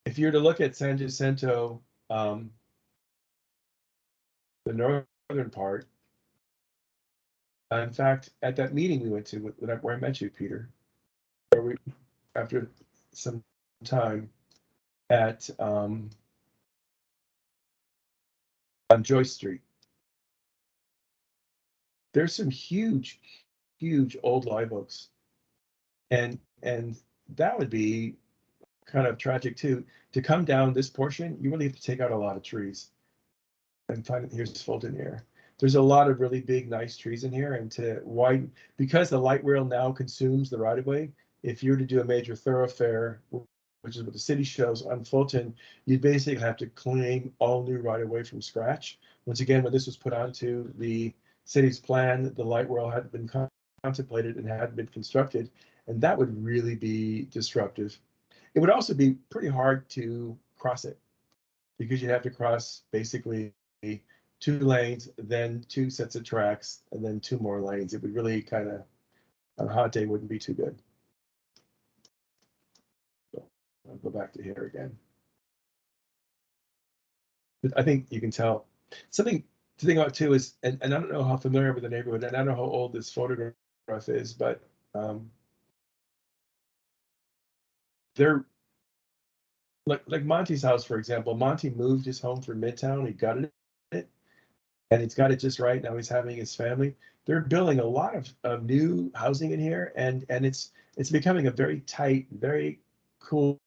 If you were to look at San Jacinto the northern part. In fact, at that meeting we went to, where I met you, Peter, where we, after some time at on Joyce Street, there's some huge old live oaks, and that would be kind of tragic too. To come down this portion, you really have to take out a lot of trees. And find it, here's Fulton here. There's a lot of really big, nice trees in here, and to widen, because the light rail now consumes the right of way, if you were to do a major thoroughfare, which is what the city shows on Fulton, you'd basically have to claim all new right of way from scratch. Once again, when this was put onto the city's plan, the light rail had been contemplated and had been constructed, and that would really be disruptive. It would also be pretty hard to cross it, because you'd have to cross basically 2 lanes, then 2 sets of tracks, and then 2 more lanes. It would really kind of, on a hot day, wouldn't be too good. So I'll go back to here again. But I think you can tell. Something to think about too is, and I don't know how familiar with the neighborhood, and I don't know how old this photograph is, but they're like Monty's house, for example. Monty moved his home from Midtown. He gutted it, and he's got it just right. Now he's having his family. They're building a lot of new housing in here, and it's becoming a very tight, very cool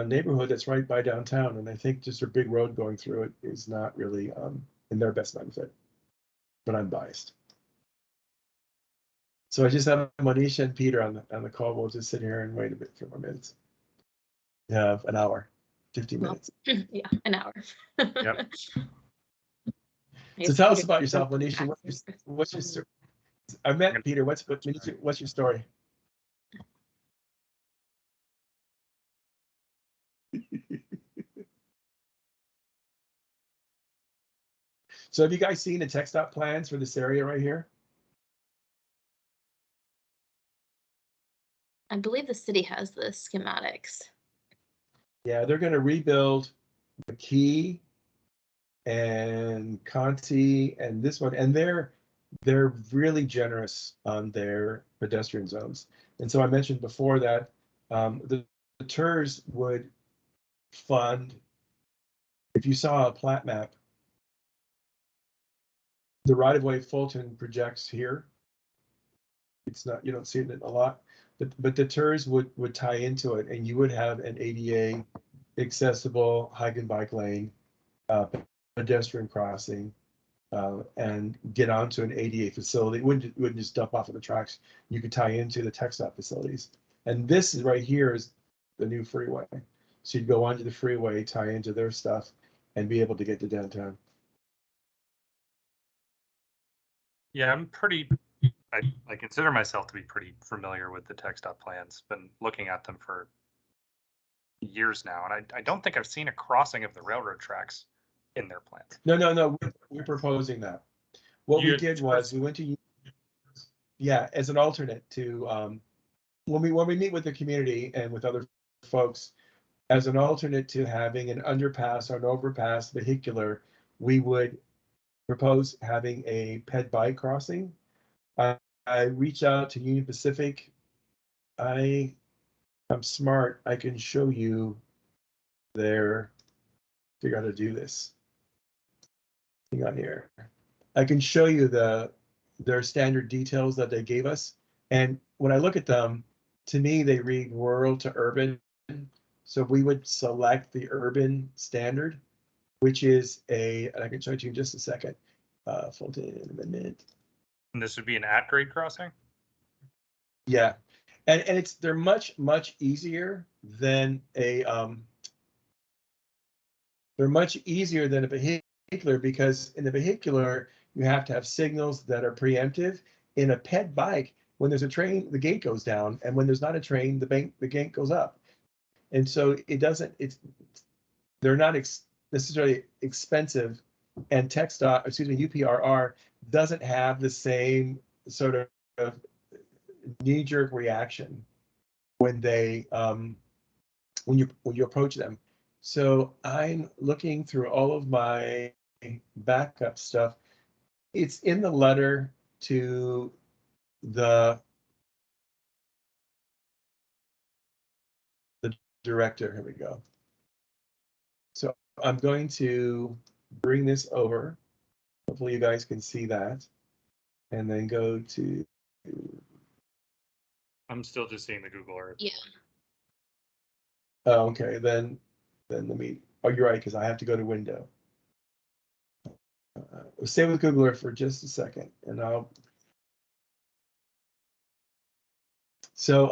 neighborhood that's right by downtown. And I think just a big road going through it is not really in their best benefit. But I'm biased. So I just have Monisha and Peter on the call. We'll just sit here and wait a bit for more minutes. Yeah, an hour, 15 minutes. Yeah, an hour. Yep. So tell us about yourself, Monisha. What's your story? I met Peter. What's your story? So have you guys seen the TxDOT plans for this area right here? I believe the city has the schematics. Yeah, they're going to rebuild McKee and Conti and this one, and they're really generous on their pedestrian zones. And so I mentioned before that the TERS would fund, if you saw a plat map, the right-of-way Fulton projects here. It's not, you don't see it a lot, but the TERS would tie into it, and you would have an ADA accessible hike and bike lane, pedestrian crossing, and get onto an ADA facility. It wouldn't just dump off of the tracks. You could tie into the TxDOT facilities. And this is right here is the new freeway. So you'd go onto the freeway, tie into their stuff, and be able to get to downtown. Yeah, I consider myself to be pretty familiar with the TxDOT plans. Been looking at them for years now, and I don't think I've seen a crossing of the railroad tracks in their plans. No, we're proposing that. What we did was we went to, yeah, as an alternate to when we meet with the community and with other folks, as an alternate to having an underpass or an overpass vehicular, we would propose having a ped bike crossing. I reach out to Union Pacific. I'm smart. I can show you figure out how to do this. Hang on here. I can show you their standard details that they gave us. And when I look at them, to me, they read rural to urban. So we would select the urban standard, which is and I can show it to you in just a second. Fulton in a minute. And this would be an at-grade crossing? Yeah. And they're much easier than a vehicular, because in the vehicular you have to have signals that are preemptive. In a ped bike, when there's a train, the gate goes down, and when there's not a train, the gate goes up. And so they're not necessarily expensive, and UPRR doesn't have the same sort of knee-jerk reaction when they when you approach them. So I'm looking through all of my backup stuff, it's in the letter to the director. Here we go. So I'm going to bring this over. Hopefully you guys can see that. And then go to. I'm still just seeing the Google Earth. Yeah. Oh, okay, then let me, oh, you're right, because I have to go to window. Stay with Google Earth for just a second, and I'll. So,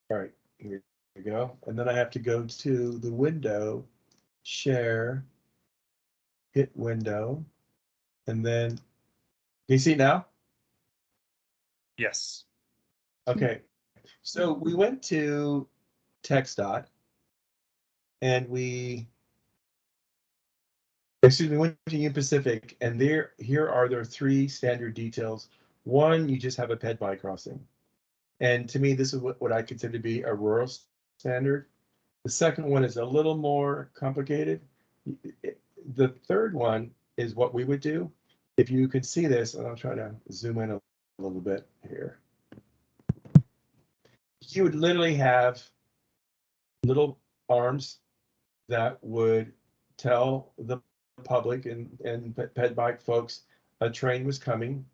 all right, here we go. And then I have to go to the window, share, hit window, and then, can you see it now? Yes. Okay, so we went to TxDOT and we went to Union Pacific, and here are their three standard details. One, you just have a ped bike crossing. And to me, this is what I consider to be a rural standard. The second one is a little more complicated. The third one is what we would do. If you could see this, and I'll try to zoom in a little bit here. You would literally have little arms that would tell the public and ped bike folks a train was coming.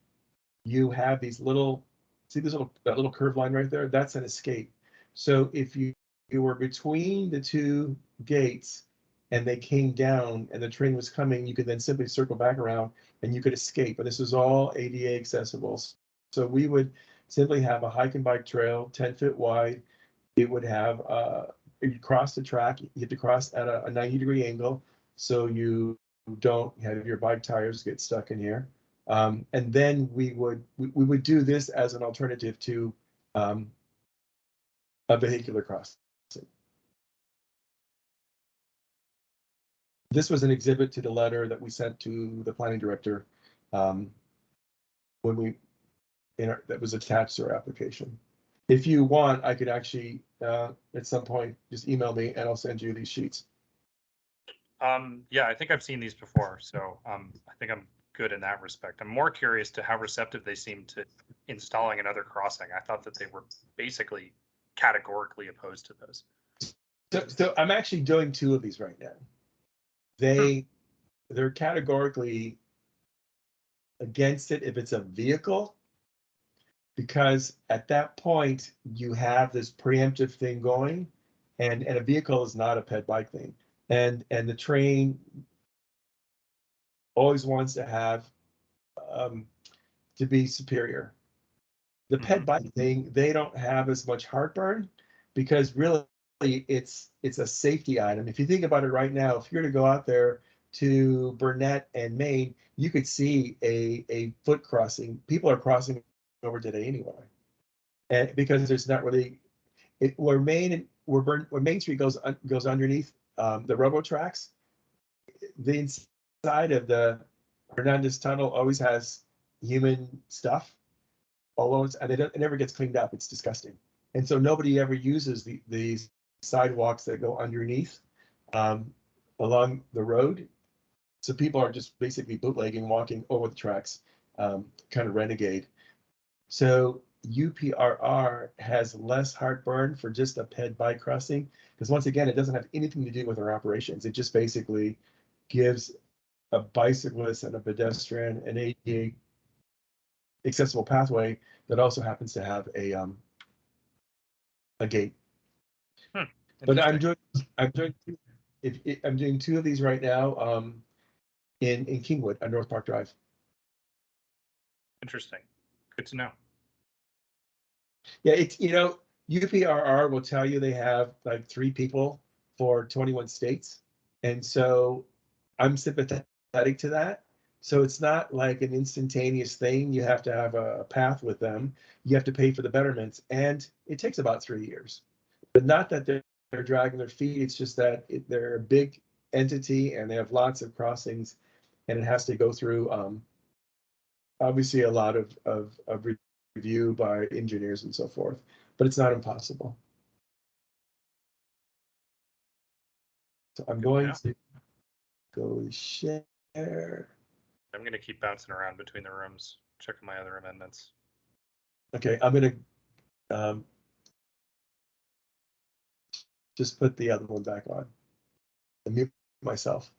You have these little, see this that little curved line right there? That's an escape. So if you were between the two gates and they came down and the train was coming, you could then simply circle back around and you could escape. And this is all ADA accessible. So we would simply have a hike and bike trail, 10 feet wide. It would have, you cross the track, you have to cross at a 90-degree angle so you don't have your bike tires get stuck in here. And then we would do this as an alternative to a vehicular crossing. This was an exhibit to the letter that we sent to the planning director when we that was attached to our application. If you want, I could actually at some point just email me and I'll send you these sheets. Yeah, I think I've seen these before, so I think I'm good in that respect. I'm more curious to how receptive they seem to installing another crossing. I thought that they were basically categorically opposed to those. So I'm actually doing two of these right now. They're categorically against it if it's a vehicle, because at that point you have this preemptive thing going, and a vehicle is not a ped bike thing, and the train always wants to have to be superior. The ped bike thing, they don't have as much heartburn because really it's a safety item. If you think about it right now, if you're to go out there to Burnett and Maine, you could see a foot crossing. People are crossing over today anyway, and because there's not really where Main Street goes underneath the robo tracks, the inside of the Hernandez Tunnel always has human stuff all over, and it never gets cleaned up. It's disgusting, and so nobody ever uses these sidewalks that go underneath along the road. So people are just basically bootlegging, walking over the tracks, kind of renegade. So UPRR has less heartburn for just a ped bike crossing, because once again, it doesn't have anything to do with our operations. It just basically gives a bicyclist and a pedestrian an ADA accessible pathway that also happens to have a gate. But I'm doing two of these right now in Kingwood on North Park Drive. Interesting. Good to know. Yeah, it's, UPRR will tell you they have like 3 people for 21 states. And so I'm sympathetic to that. So it's not like an instantaneous thing. You have to have a path with them. You have to pay for the betterments, and it takes about 3 years. But not that they're dragging their feet, it's just that they're a big entity and they have lots of crossings, and it has to go through, obviously a lot of review by engineers and so forth, but it's not impossible. So I'm going Yeah. to go share. I'm gonna keep bouncing around between the rooms, checking my other amendments. Okay, I'm gonna just put the other one back on and mute myself.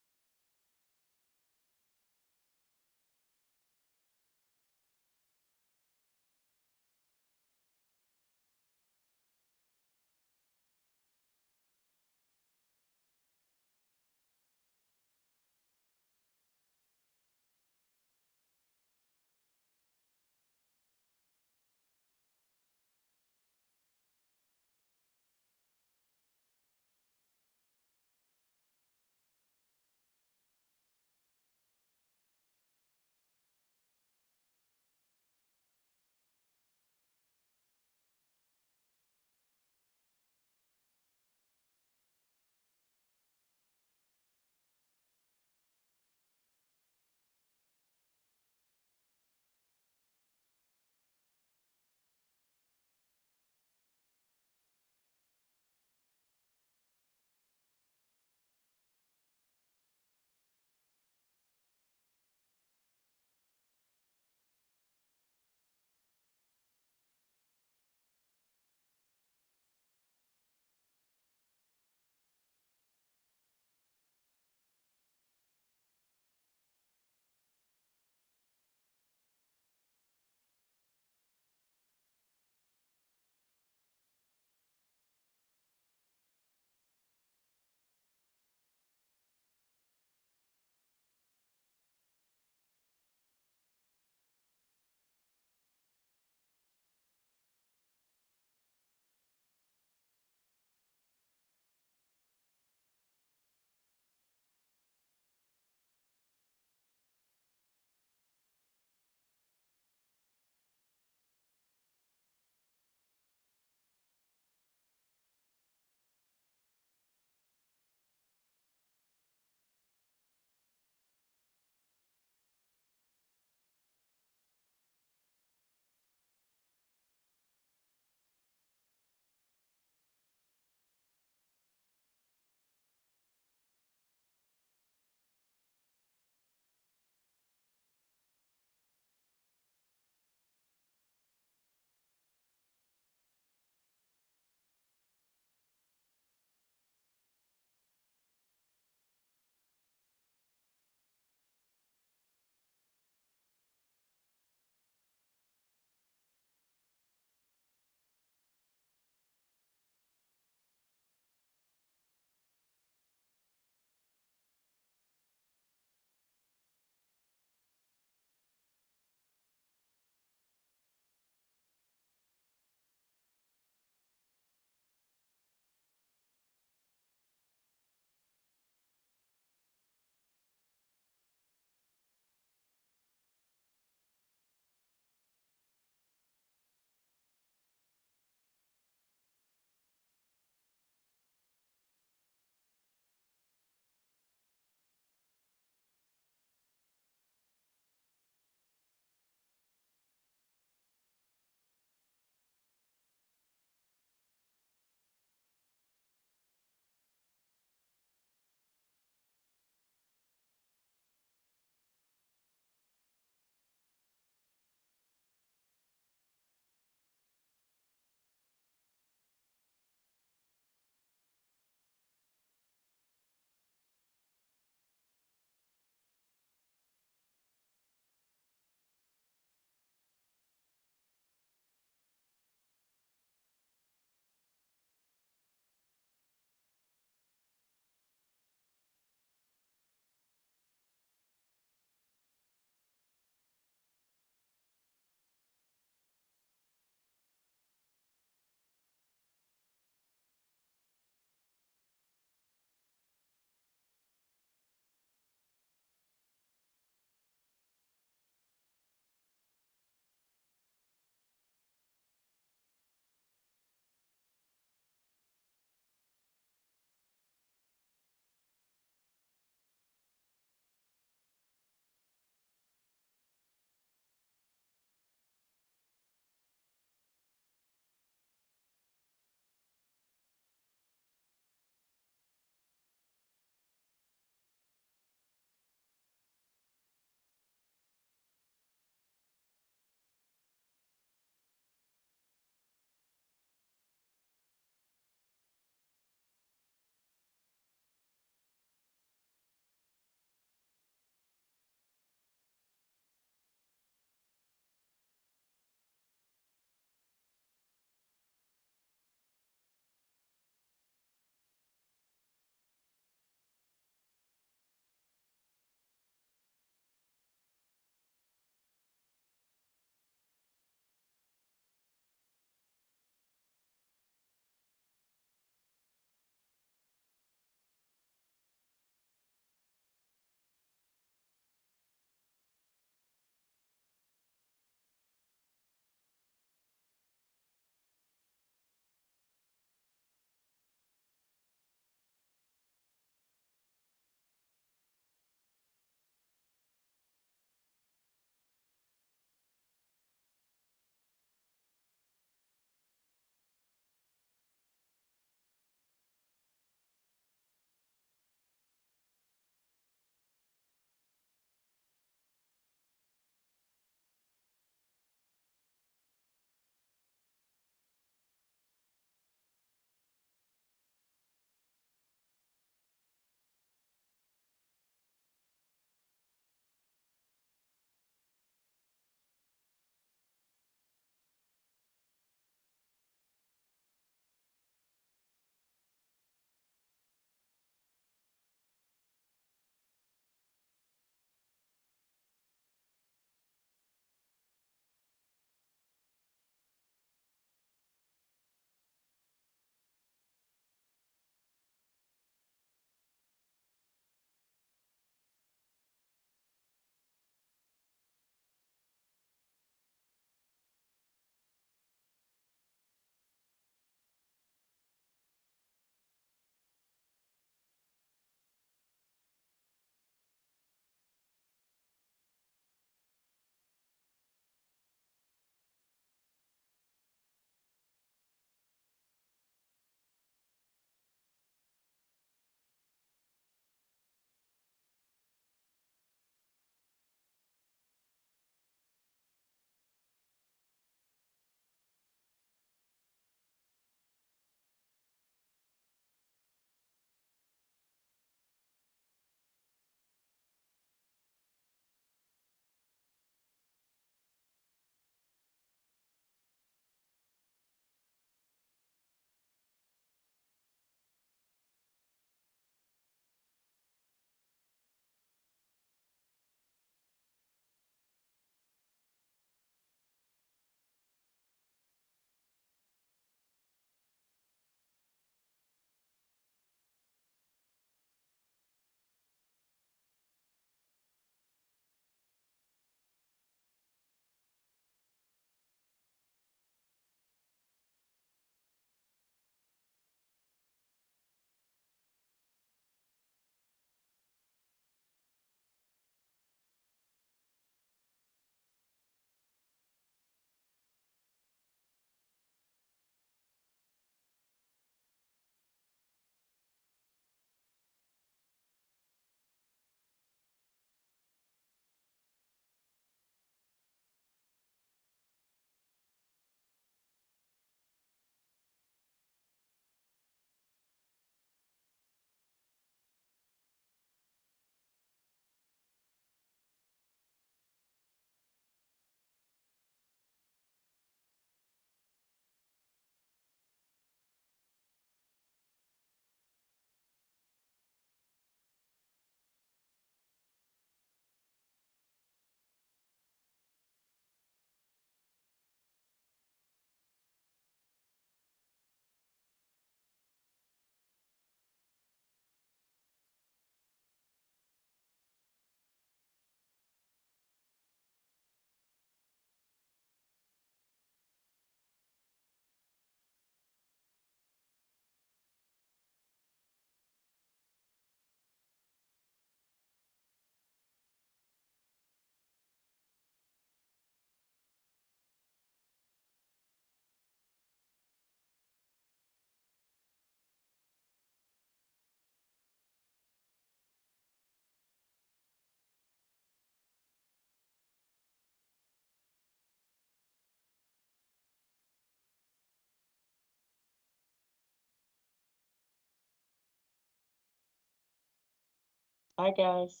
Hi, guys.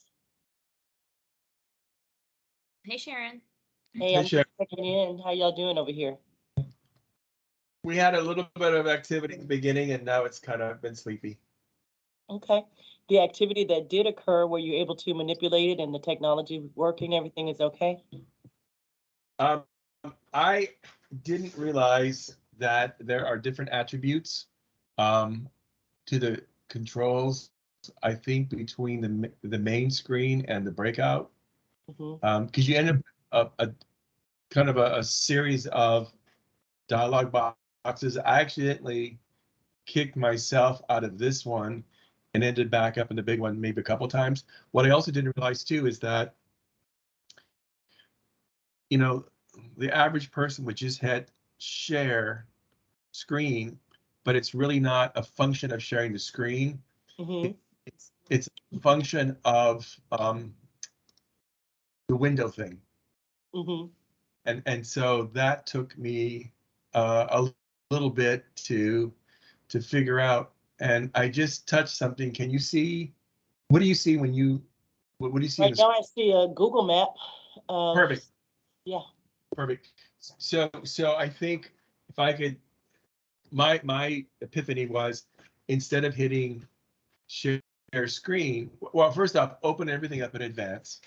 Hey, Sharon. Hey, Hey, I'm Sharon. just checking in. How y'all doing over here? We had a little bit of activity at the beginning, and now it's kind of been sleepy. Okay. The activity that did occur, were you able to manipulate it and the technology working, everything is okay? I didn't realize that there are different attributes to the controls. I think between the main screen and the breakout, Mm-hmm. because you end up a kind of a series of dialog boxes. I accidentally kicked myself out of this one and ended back up in the big one maybe a couple times. What I also didn't realize too is that, you know, the average person would just hit share screen, but it's really not a function of sharing the screen. Mm-hmm. It's a function of the window thing. Mm-hmm. And so that took me a little bit to figure out. And I just touched something. Can you see? What do you see when you? What do you see? Right now I see a Google map of, Perfect. yeah. Perfect. So I think if I could, my epiphany was, instead of hitting share screen, well, first off, open everything up in advance.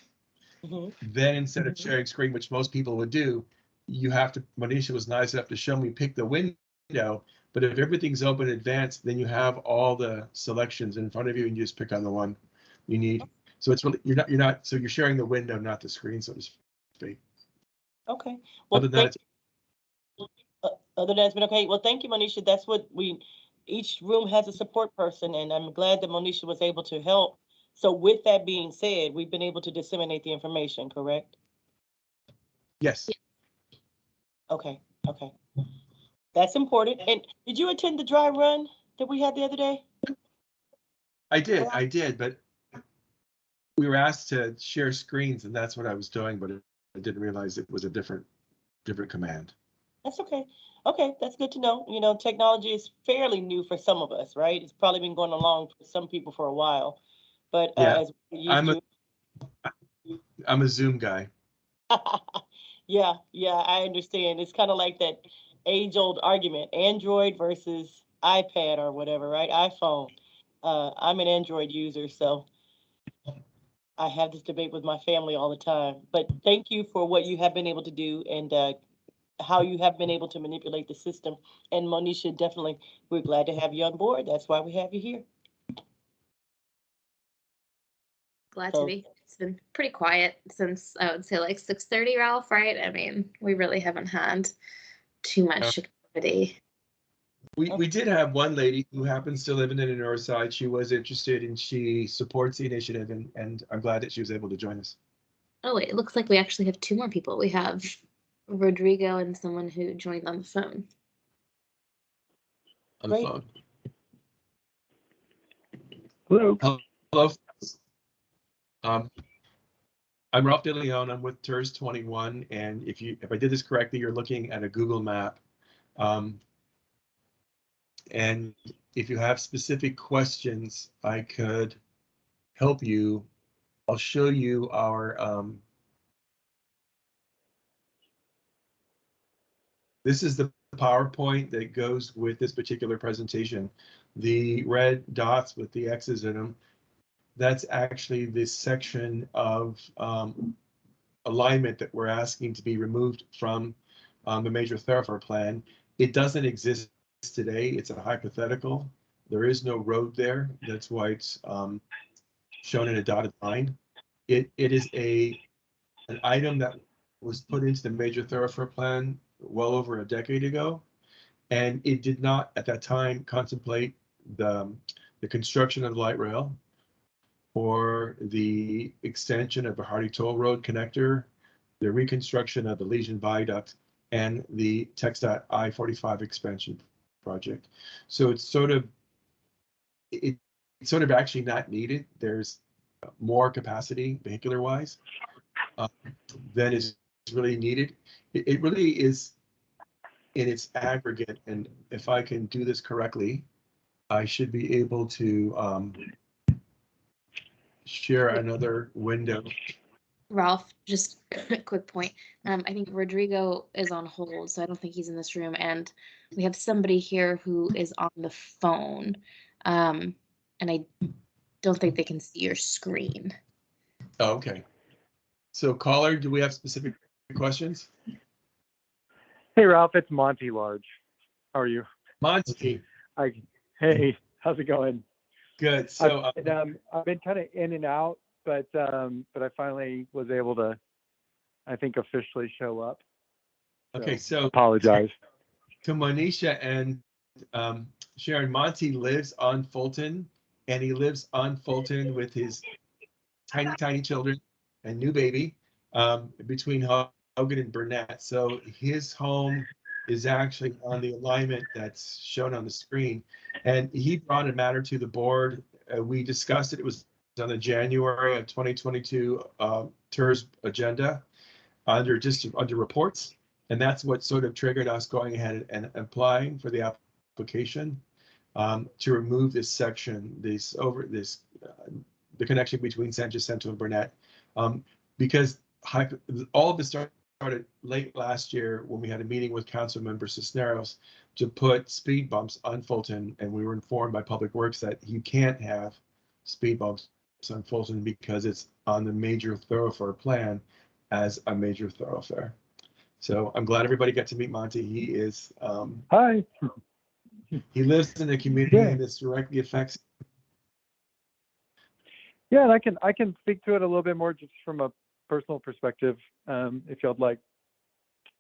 Mm-hmm. Then instead of sharing screen, which most people would do, you have to, Manisha was nice enough to show me pick the window. But if everything's open in advance, then you have all the selections in front of you and you just pick on the one you need. So it's really, so you're sharing the window, not the screen, so to speak. Okay. Well, Other than that, other than that, it's been okay. Well, thank you, Monisha. That's what each room has a support person, and I'm glad that Monisha was able to help. So with that being said, we've been able to disseminate the information, correct? yes, Okay, okay. That's important. And did you attend the dry run that we had the other day? I did, but we were asked to share screens, and that's what I was doing, but I didn't realize it was a different command. That's okay. Okay, that's good to know. You know, technology is fairly new for some of us, right? It's probably been going along for some people for a while, but Yeah, as we used I'm a Zoom guy. yeah, I understand. It's kind of like that age-old argument, Android versus iPad or whatever, right? iPhone. I'm an Android user, so I have this debate with my family all the time. But thank you for what you have been able to do and how you have been able to manipulate the system. And Monisha, definitely, we're glad to have you on board. That's why we have you here. Glad to be. It's been pretty quiet since, I would say, like 6:30, Ralph, right? I mean, we really haven't had too much activity. We did have one lady who happens to live in the north side. She was interested and she supports the initiative, and I'm glad that she was able to join us. Oh, wait, it looks like we actually have two more people. We have Rodrigo and someone who joined on the phone. On the Great. phone. Hello. Hello. I'm Ralph De Leon. I'm with TERS 21, and if I did this correctly, you're looking at a Google map. And if you have specific questions, I could help you. I'll show you our. This is the PowerPoint that goes with this particular presentation. The red dots with the X's in them, that's actually this section of alignment that we're asking to be removed from the major thoroughfare plan. It doesn't exist today. It's a hypothetical. There is no road there. That's why it's shown in a dotted line. It is an item that was put into the major thoroughfare plan well over a decade ago, and it did not at that time contemplate the construction of the light rail or the extension of the Hardy Toll Road connector, the reconstruction of the Legion Viaduct, and the TxDOT I-45 expansion project. So it's sort of actually not needed. There's more capacity vehicular wise than is really needed. It really is in its aggregate, and if I can do this correctly, I should be able to share another window. Ralph, just a quick point. I think Rodrigo is on hold, so I don't think he's in this room. And we have somebody here who is on the phone. And I don't think they can see your screen. Oh, okay. So caller, do we have specific questions? Hey, Ralph, it's Monty Large. How are you? Monty, Hey, how's it going? good. So I've been kind of in and out, but I finally was able to, I think, officially show up. okay, so Apologize. to Monisha and Sharon, Monty lives on Fulton, and he lives on Fulton with his tiny children and new baby between Hogan and Burnett. So his home is actually on the alignment that's shown on the screen. And he brought a matter to the board. We discussed it. It was on the January of 2022 TERS agenda under reports. And that's what sort of triggered us going ahead and applying for the application to remove this section, the connection between San Jacinto and Burnett, because all of this started late last year when we had a meeting with Council Member Cisneros to put speed bumps on Fulton, and we were informed by Public Works that you can't have speed bumps on Fulton because it's on the major thoroughfare plan as a major thoroughfare. So I'm glad everybody got to meet Monty. He is Hi. he lives in the community Yeah. and this directly affects. Yeah, and I can speak to it a little bit more just from a personal perspective, if y'all'd like.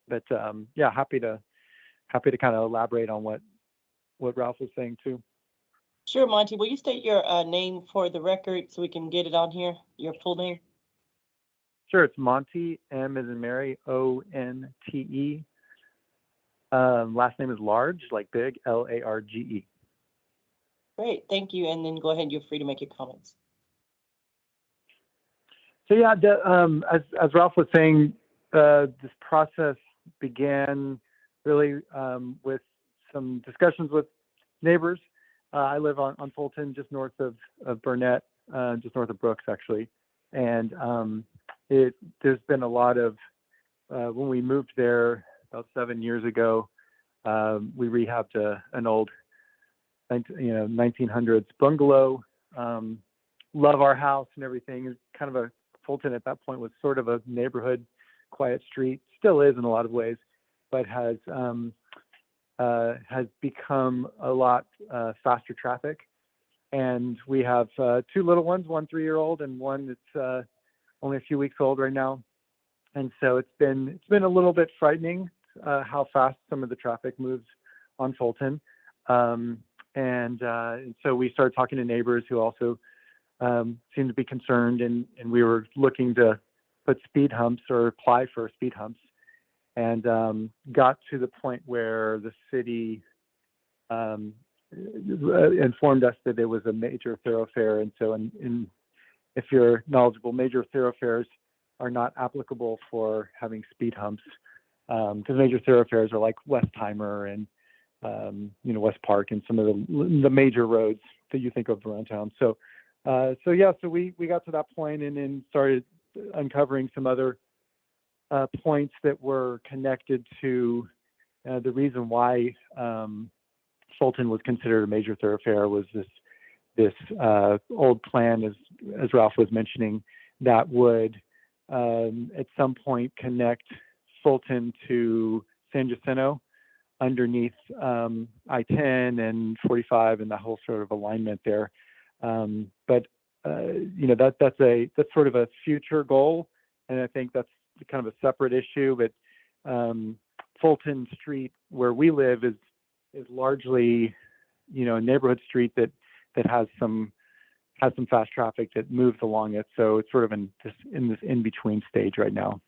But yeah, happy to kind of elaborate on what Ralph was saying too. Sure, Monty, will you state your name for the record so we can get it on here, your full name? Sure, it's Monty, M as in Mary, O-N-T-E. Last name is Large, like big, L-A-R-G-E. Great, thank you. And then go ahead, you're free to make your comments. So yeah, as Ralph was saying, this process began really with some discussions with neighbors. I live on Fulton, just north of Burnett, just north of Brooks, actually. And there's been a lot of, when we moved there about 7 years ago, we rehabbed an old 1900s bungalow. Love our house and everything. It's kind of Fulton at that point was sort of a neighborhood, quiet street, still is in a lot of ways, but has become a lot faster traffic. And we have two little ones, one 3-year-old and one that's only a few weeks old right now. And so it's been a little bit frightening how fast some of the traffic moves on Fulton. And so we started talking to neighbors who also seemed to be concerned, and we were looking to put speed humps or apply for speed humps, and got to the point where the city informed us that it was a major thoroughfare. And so if you're knowledgeable, major thoroughfares are not applicable for having speed humps, because major thoroughfares are like Westheimer and West Park and some of the major roads that you think of around town. So we got to that point and then started uncovering some other points that were connected to the reason why Fulton was considered a major thoroughfare was this old plan, as Ralph was mentioning, that would at some point connect Fulton to San Jacinto underneath I-10 and 45 and the whole sort of alignment there. But that's sort of a future goal, and I think that's kind of a separate issue. But Fulton Street, where we live, is largely a neighborhood street that has some fast traffic that moves along it. So it's sort of in this in-between stage right now.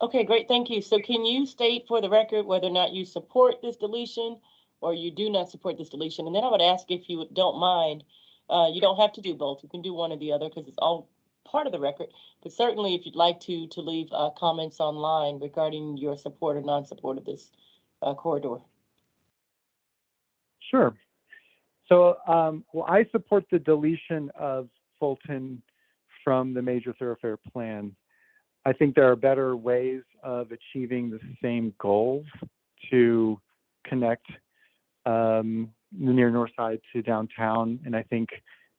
Okay, great, thank you. So can you state for the record whether or not you support this deletion or you do not support this deletion? And then I would ask, if you don't mind, you don't have to do both. You can do one or the other because it's all part of the record. But certainly if you'd like to leave comments online regarding your support or non-support of this corridor. Sure. So, well, I support the deletion of Fulton from the major thoroughfare plan. I think there are better ways of achieving the same goals to connect the near north side to downtown. And I think,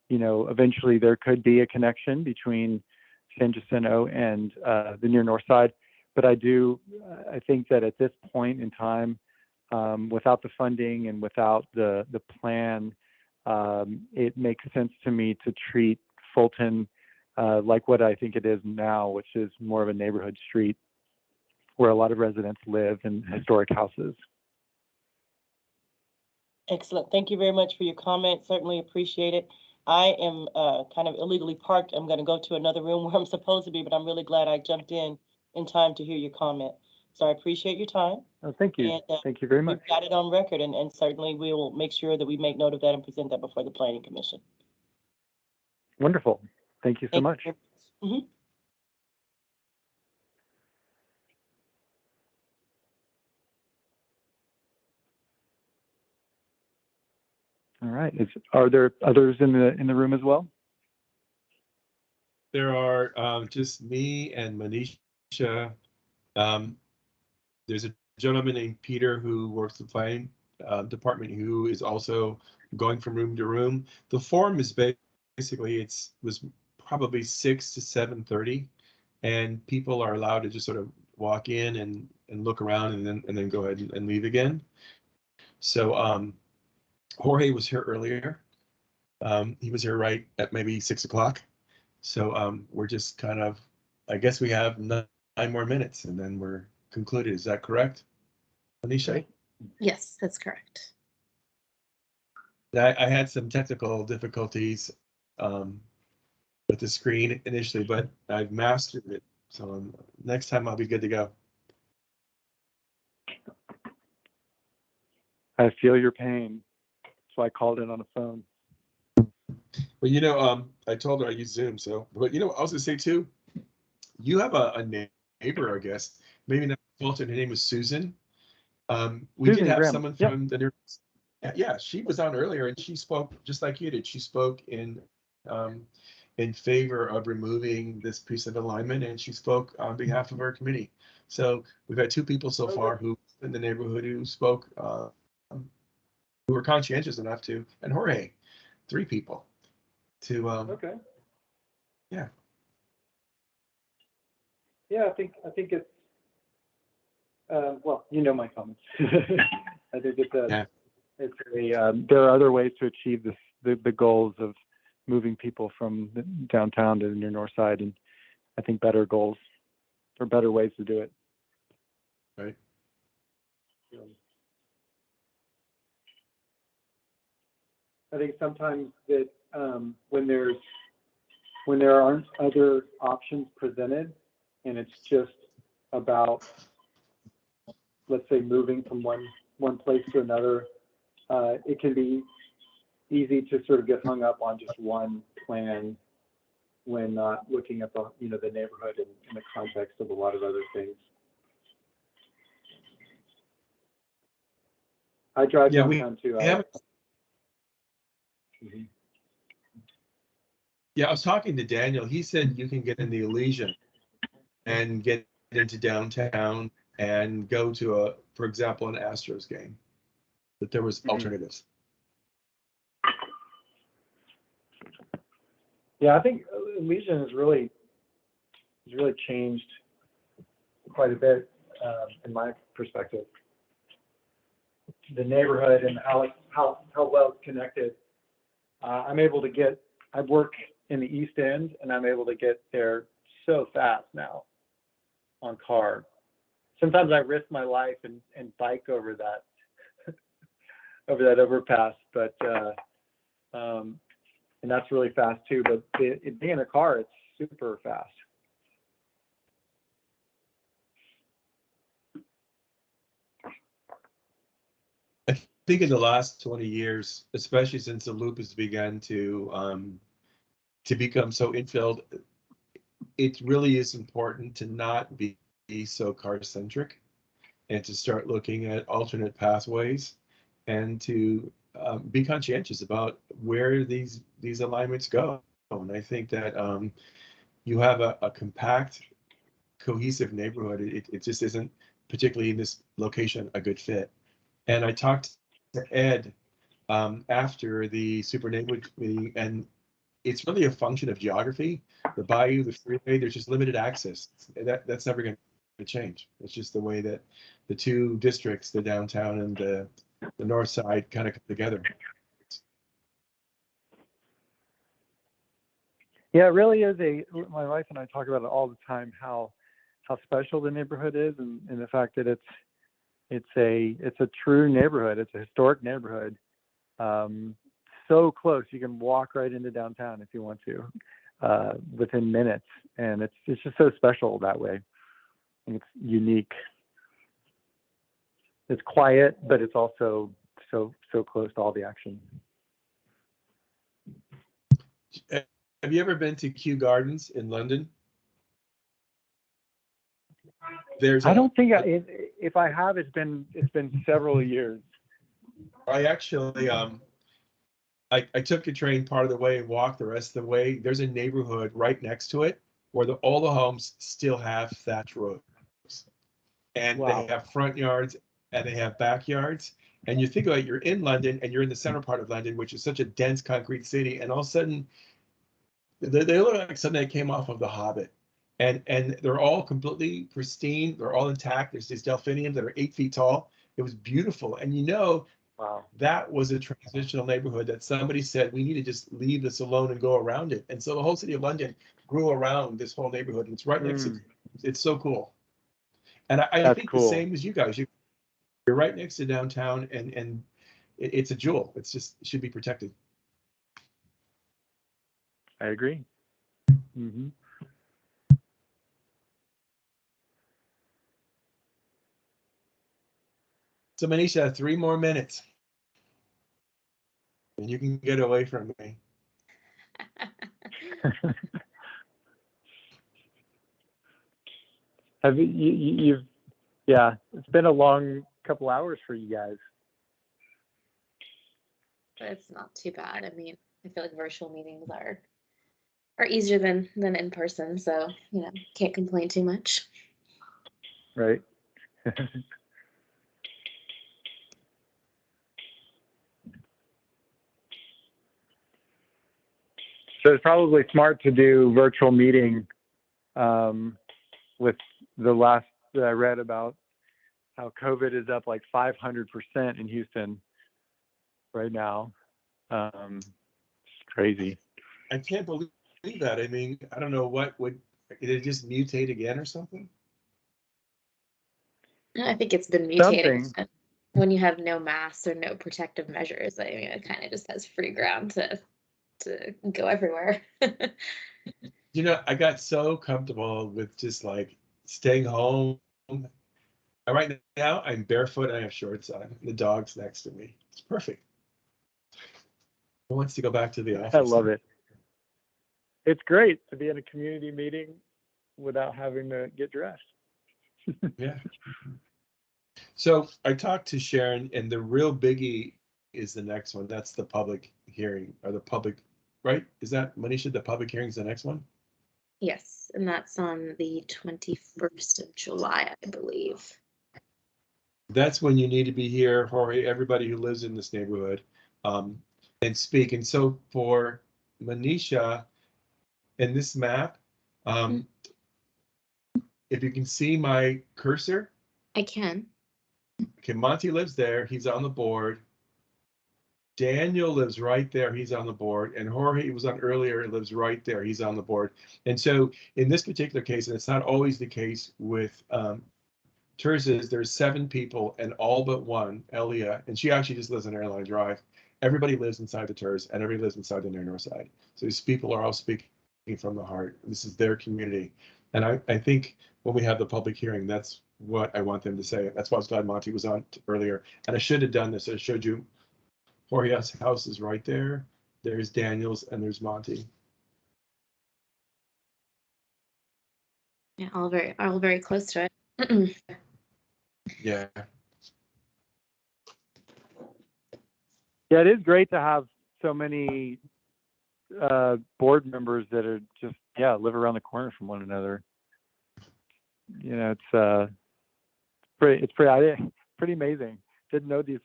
you know, eventually there could be a connection between San Jacinto and the near north side. But I think that at this point in time, without the funding and without the plan, it makes sense to me to treat Fulton like what I think it is now, which is more of a neighborhood street where a lot of residents live in historic houses. Excellent. Thank you very much for your comment. Certainly appreciate it. I am kind of illegally parked. I'm going to go to another room where I'm supposed to be, but I'm really glad I jumped in time to hear your comment. So I appreciate your time. Oh, thank you. And, thank you very much. We've got it on record, and certainly we will make sure that we make note of that and present that before the Planning Commission. Wonderful. Thank you so much. Mhm. All right. Are there others in the room as well? There are just me and Manisha. There's a gentleman named Peter who works the planning department who is also going from room to room. The forum is basically was probably 6 to 7:30, and people are allowed to just sort of walk in and look around and then go ahead and leave again. So Jorge was here earlier. He was here right at maybe 6 o'clock. So we're just kind of, I guess we have 9 more minutes and then we're concluded. Is that correct, Anisha? Yes, that's correct. I had some technical difficulties with the screen initially, but I've mastered it. So next time I'll be good to go. I feel your pain. So I called in on the phone. Well, you know, I told her I use Zoom. So, but you know, I was gonna say too, you have a neighbor, I guess, maybe not Fulton. Her name was Susan. We Susan did have Graham. someone from the near. Yeah, she was on earlier and she spoke just like you did. She spoke in favor of removing this piece of alignment, and she spoke on behalf of our committee. So we've had 2 people so far who in the neighborhood who spoke, who were conscientious enough to, and Jorge, 3 people to. Okay. Yeah. Yeah, I think it's. Well, you know my comments. I think it's a. It's a. There are other ways to achieve the goals of moving people from the downtown to the near north side, and I think better goals or better ways to do it. Right. I think sometimes that when there aren't other options presented, and it's just about, let's say, moving from one place to another, it can be easy to sort of get hung up on just one plan when not looking at the the neighborhood in the context of a lot of other things. I drive downtown too. Yeah, I was talking to Daniel. He said you can get in the Elysian and get into downtown and go to for example, an Astros game. That there was alternatives. Yeah, I think Elysian has really changed quite a bit in my perspective. The neighborhood and how well it's connected. I work in the East End, and I'm able to get there so fast now on car. Sometimes I risk my life and bike over that overpass, but and that's really fast too. But it being a car, it's super fast. I think in the last 20 years, especially since the loop has begun to become so infilled, it really is important to not be so car centric and to start looking at alternate pathways and to be conscientious about where these alignments go. And I think that you have a compact, cohesive neighborhood. It just isn't, particularly in this location, a good fit. And I talked to Ed after the super neighborhood meeting, and it's really a function of geography. The bayou, the freeway, there's just limited access. That's never going to change. It's just the way that the two districts, the downtown and the north side, kind of come together. Yeah, it really is my wife and I talk about it all the time, how special the neighborhood is, and the fact that it's a true neighborhood. It's a historic neighborhood. So close, you can walk right into downtown if you want to, within minutes, and it's just so special that way. And it's unique. It's quiet, but it's also so close to all the action. Have you ever been to Kew Gardens in London? I don't think if I have, it's been several years. I actually I took a train part of the way and walked the rest of the way. There's a neighborhood right next to it where all the homes still have thatch roofs, and Wow. they have front yards and they have backyards. And you think about it, you're in London and you're in the center part of London, which is such a dense concrete city, and all of a sudden they look like something that came off of The Hobbit. And they're all completely pristine. They're all intact. There's these delphiniums that are 8 feet tall. It was beautiful. And Wow. that was a transitional neighborhood that somebody said, we need to just leave this alone and go around it. And so the whole city of London grew around this whole neighborhood. And it's right next to, it's so cool. And I think cool. The same as you guys. You're right next to downtown, and it's a jewel. It's just, it should be protected. I agree. Mm-hmm. So Manisha, 3 more minutes. And you can get away from me. Have you've yeah, it's been a long couple hours for you guys. But it's not too bad. I mean, I feel like virtual meetings are easier than in person, so can't complain too much. Right. So it's probably smart to do virtual meeting with the last that I read about how COVID is up like 500% in Houston right now. It's crazy. I can't believe that. I mean, I don't know did it just mutate again or something? I think it's been mutating. When you have no masks or no protective measures, I mean, it kind of just has free ground to go everywhere. I got so comfortable with just like staying home. Right now, I'm barefoot and I have shorts on. The dog's next to me. It's perfect. Who wants to go back to the office? I love it. It's great to be in a community meeting without having to get dressed. Yeah. So I talked to Sharon, and the real biggie is the next one. That's the public hearing, or the public, right? Is that, Manisha, the public hearing is the next one? Yes, and that's on the 21st of July, I believe. That's when you need to be here, Jorge, everybody who lives in this neighborhood, and speak. And so for Manisha, in this map, if you can see my cursor. I can. Okay, Monty lives there. He's on the board. Daniel lives right there. He's on the board. And Jorge was on earlier. Lives right there. He's on the board. And so in this particular case, and it's not always the case with Terz's, there's 7 people, and all but one, Elia, and she actually just lives on Airline Drive. Everybody lives inside the Terz, and everybody lives inside the near north side. So these people are all speaking from the heart. This is their community. And I think when we have the public hearing, that's what I want them to say. That's why I was glad Monty was on earlier. And I should have done this. I showed you Jorge's house is right there. There's Daniel's and there's Monty. Yeah, all very close to it. Yeah. Yeah, it is great to have so many board members that are just live around the corner from one another. You know, it's pretty amazing. Didn't know these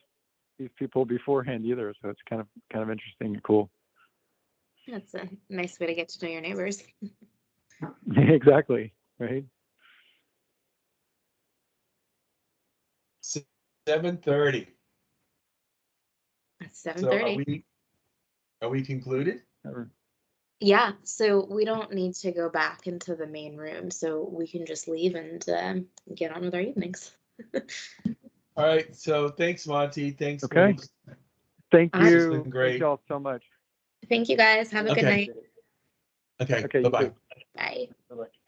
people beforehand either, so it's kind of interesting and cool. That's a nice way to get to know your neighbors. Exactly, right? 7:30. It's So 7:30. are we concluded? Yeah, so we don't need to go back into the main room, so we can just leave and get on with our evenings. All right. So thanks, Monty. Thanks. Okay. Bruce. Thank This has you. been great. Thank y'all so much. Thank you guys. Have a good Okay. night. Okay. Okay, you Bye-bye. too. Bye. Bye-bye.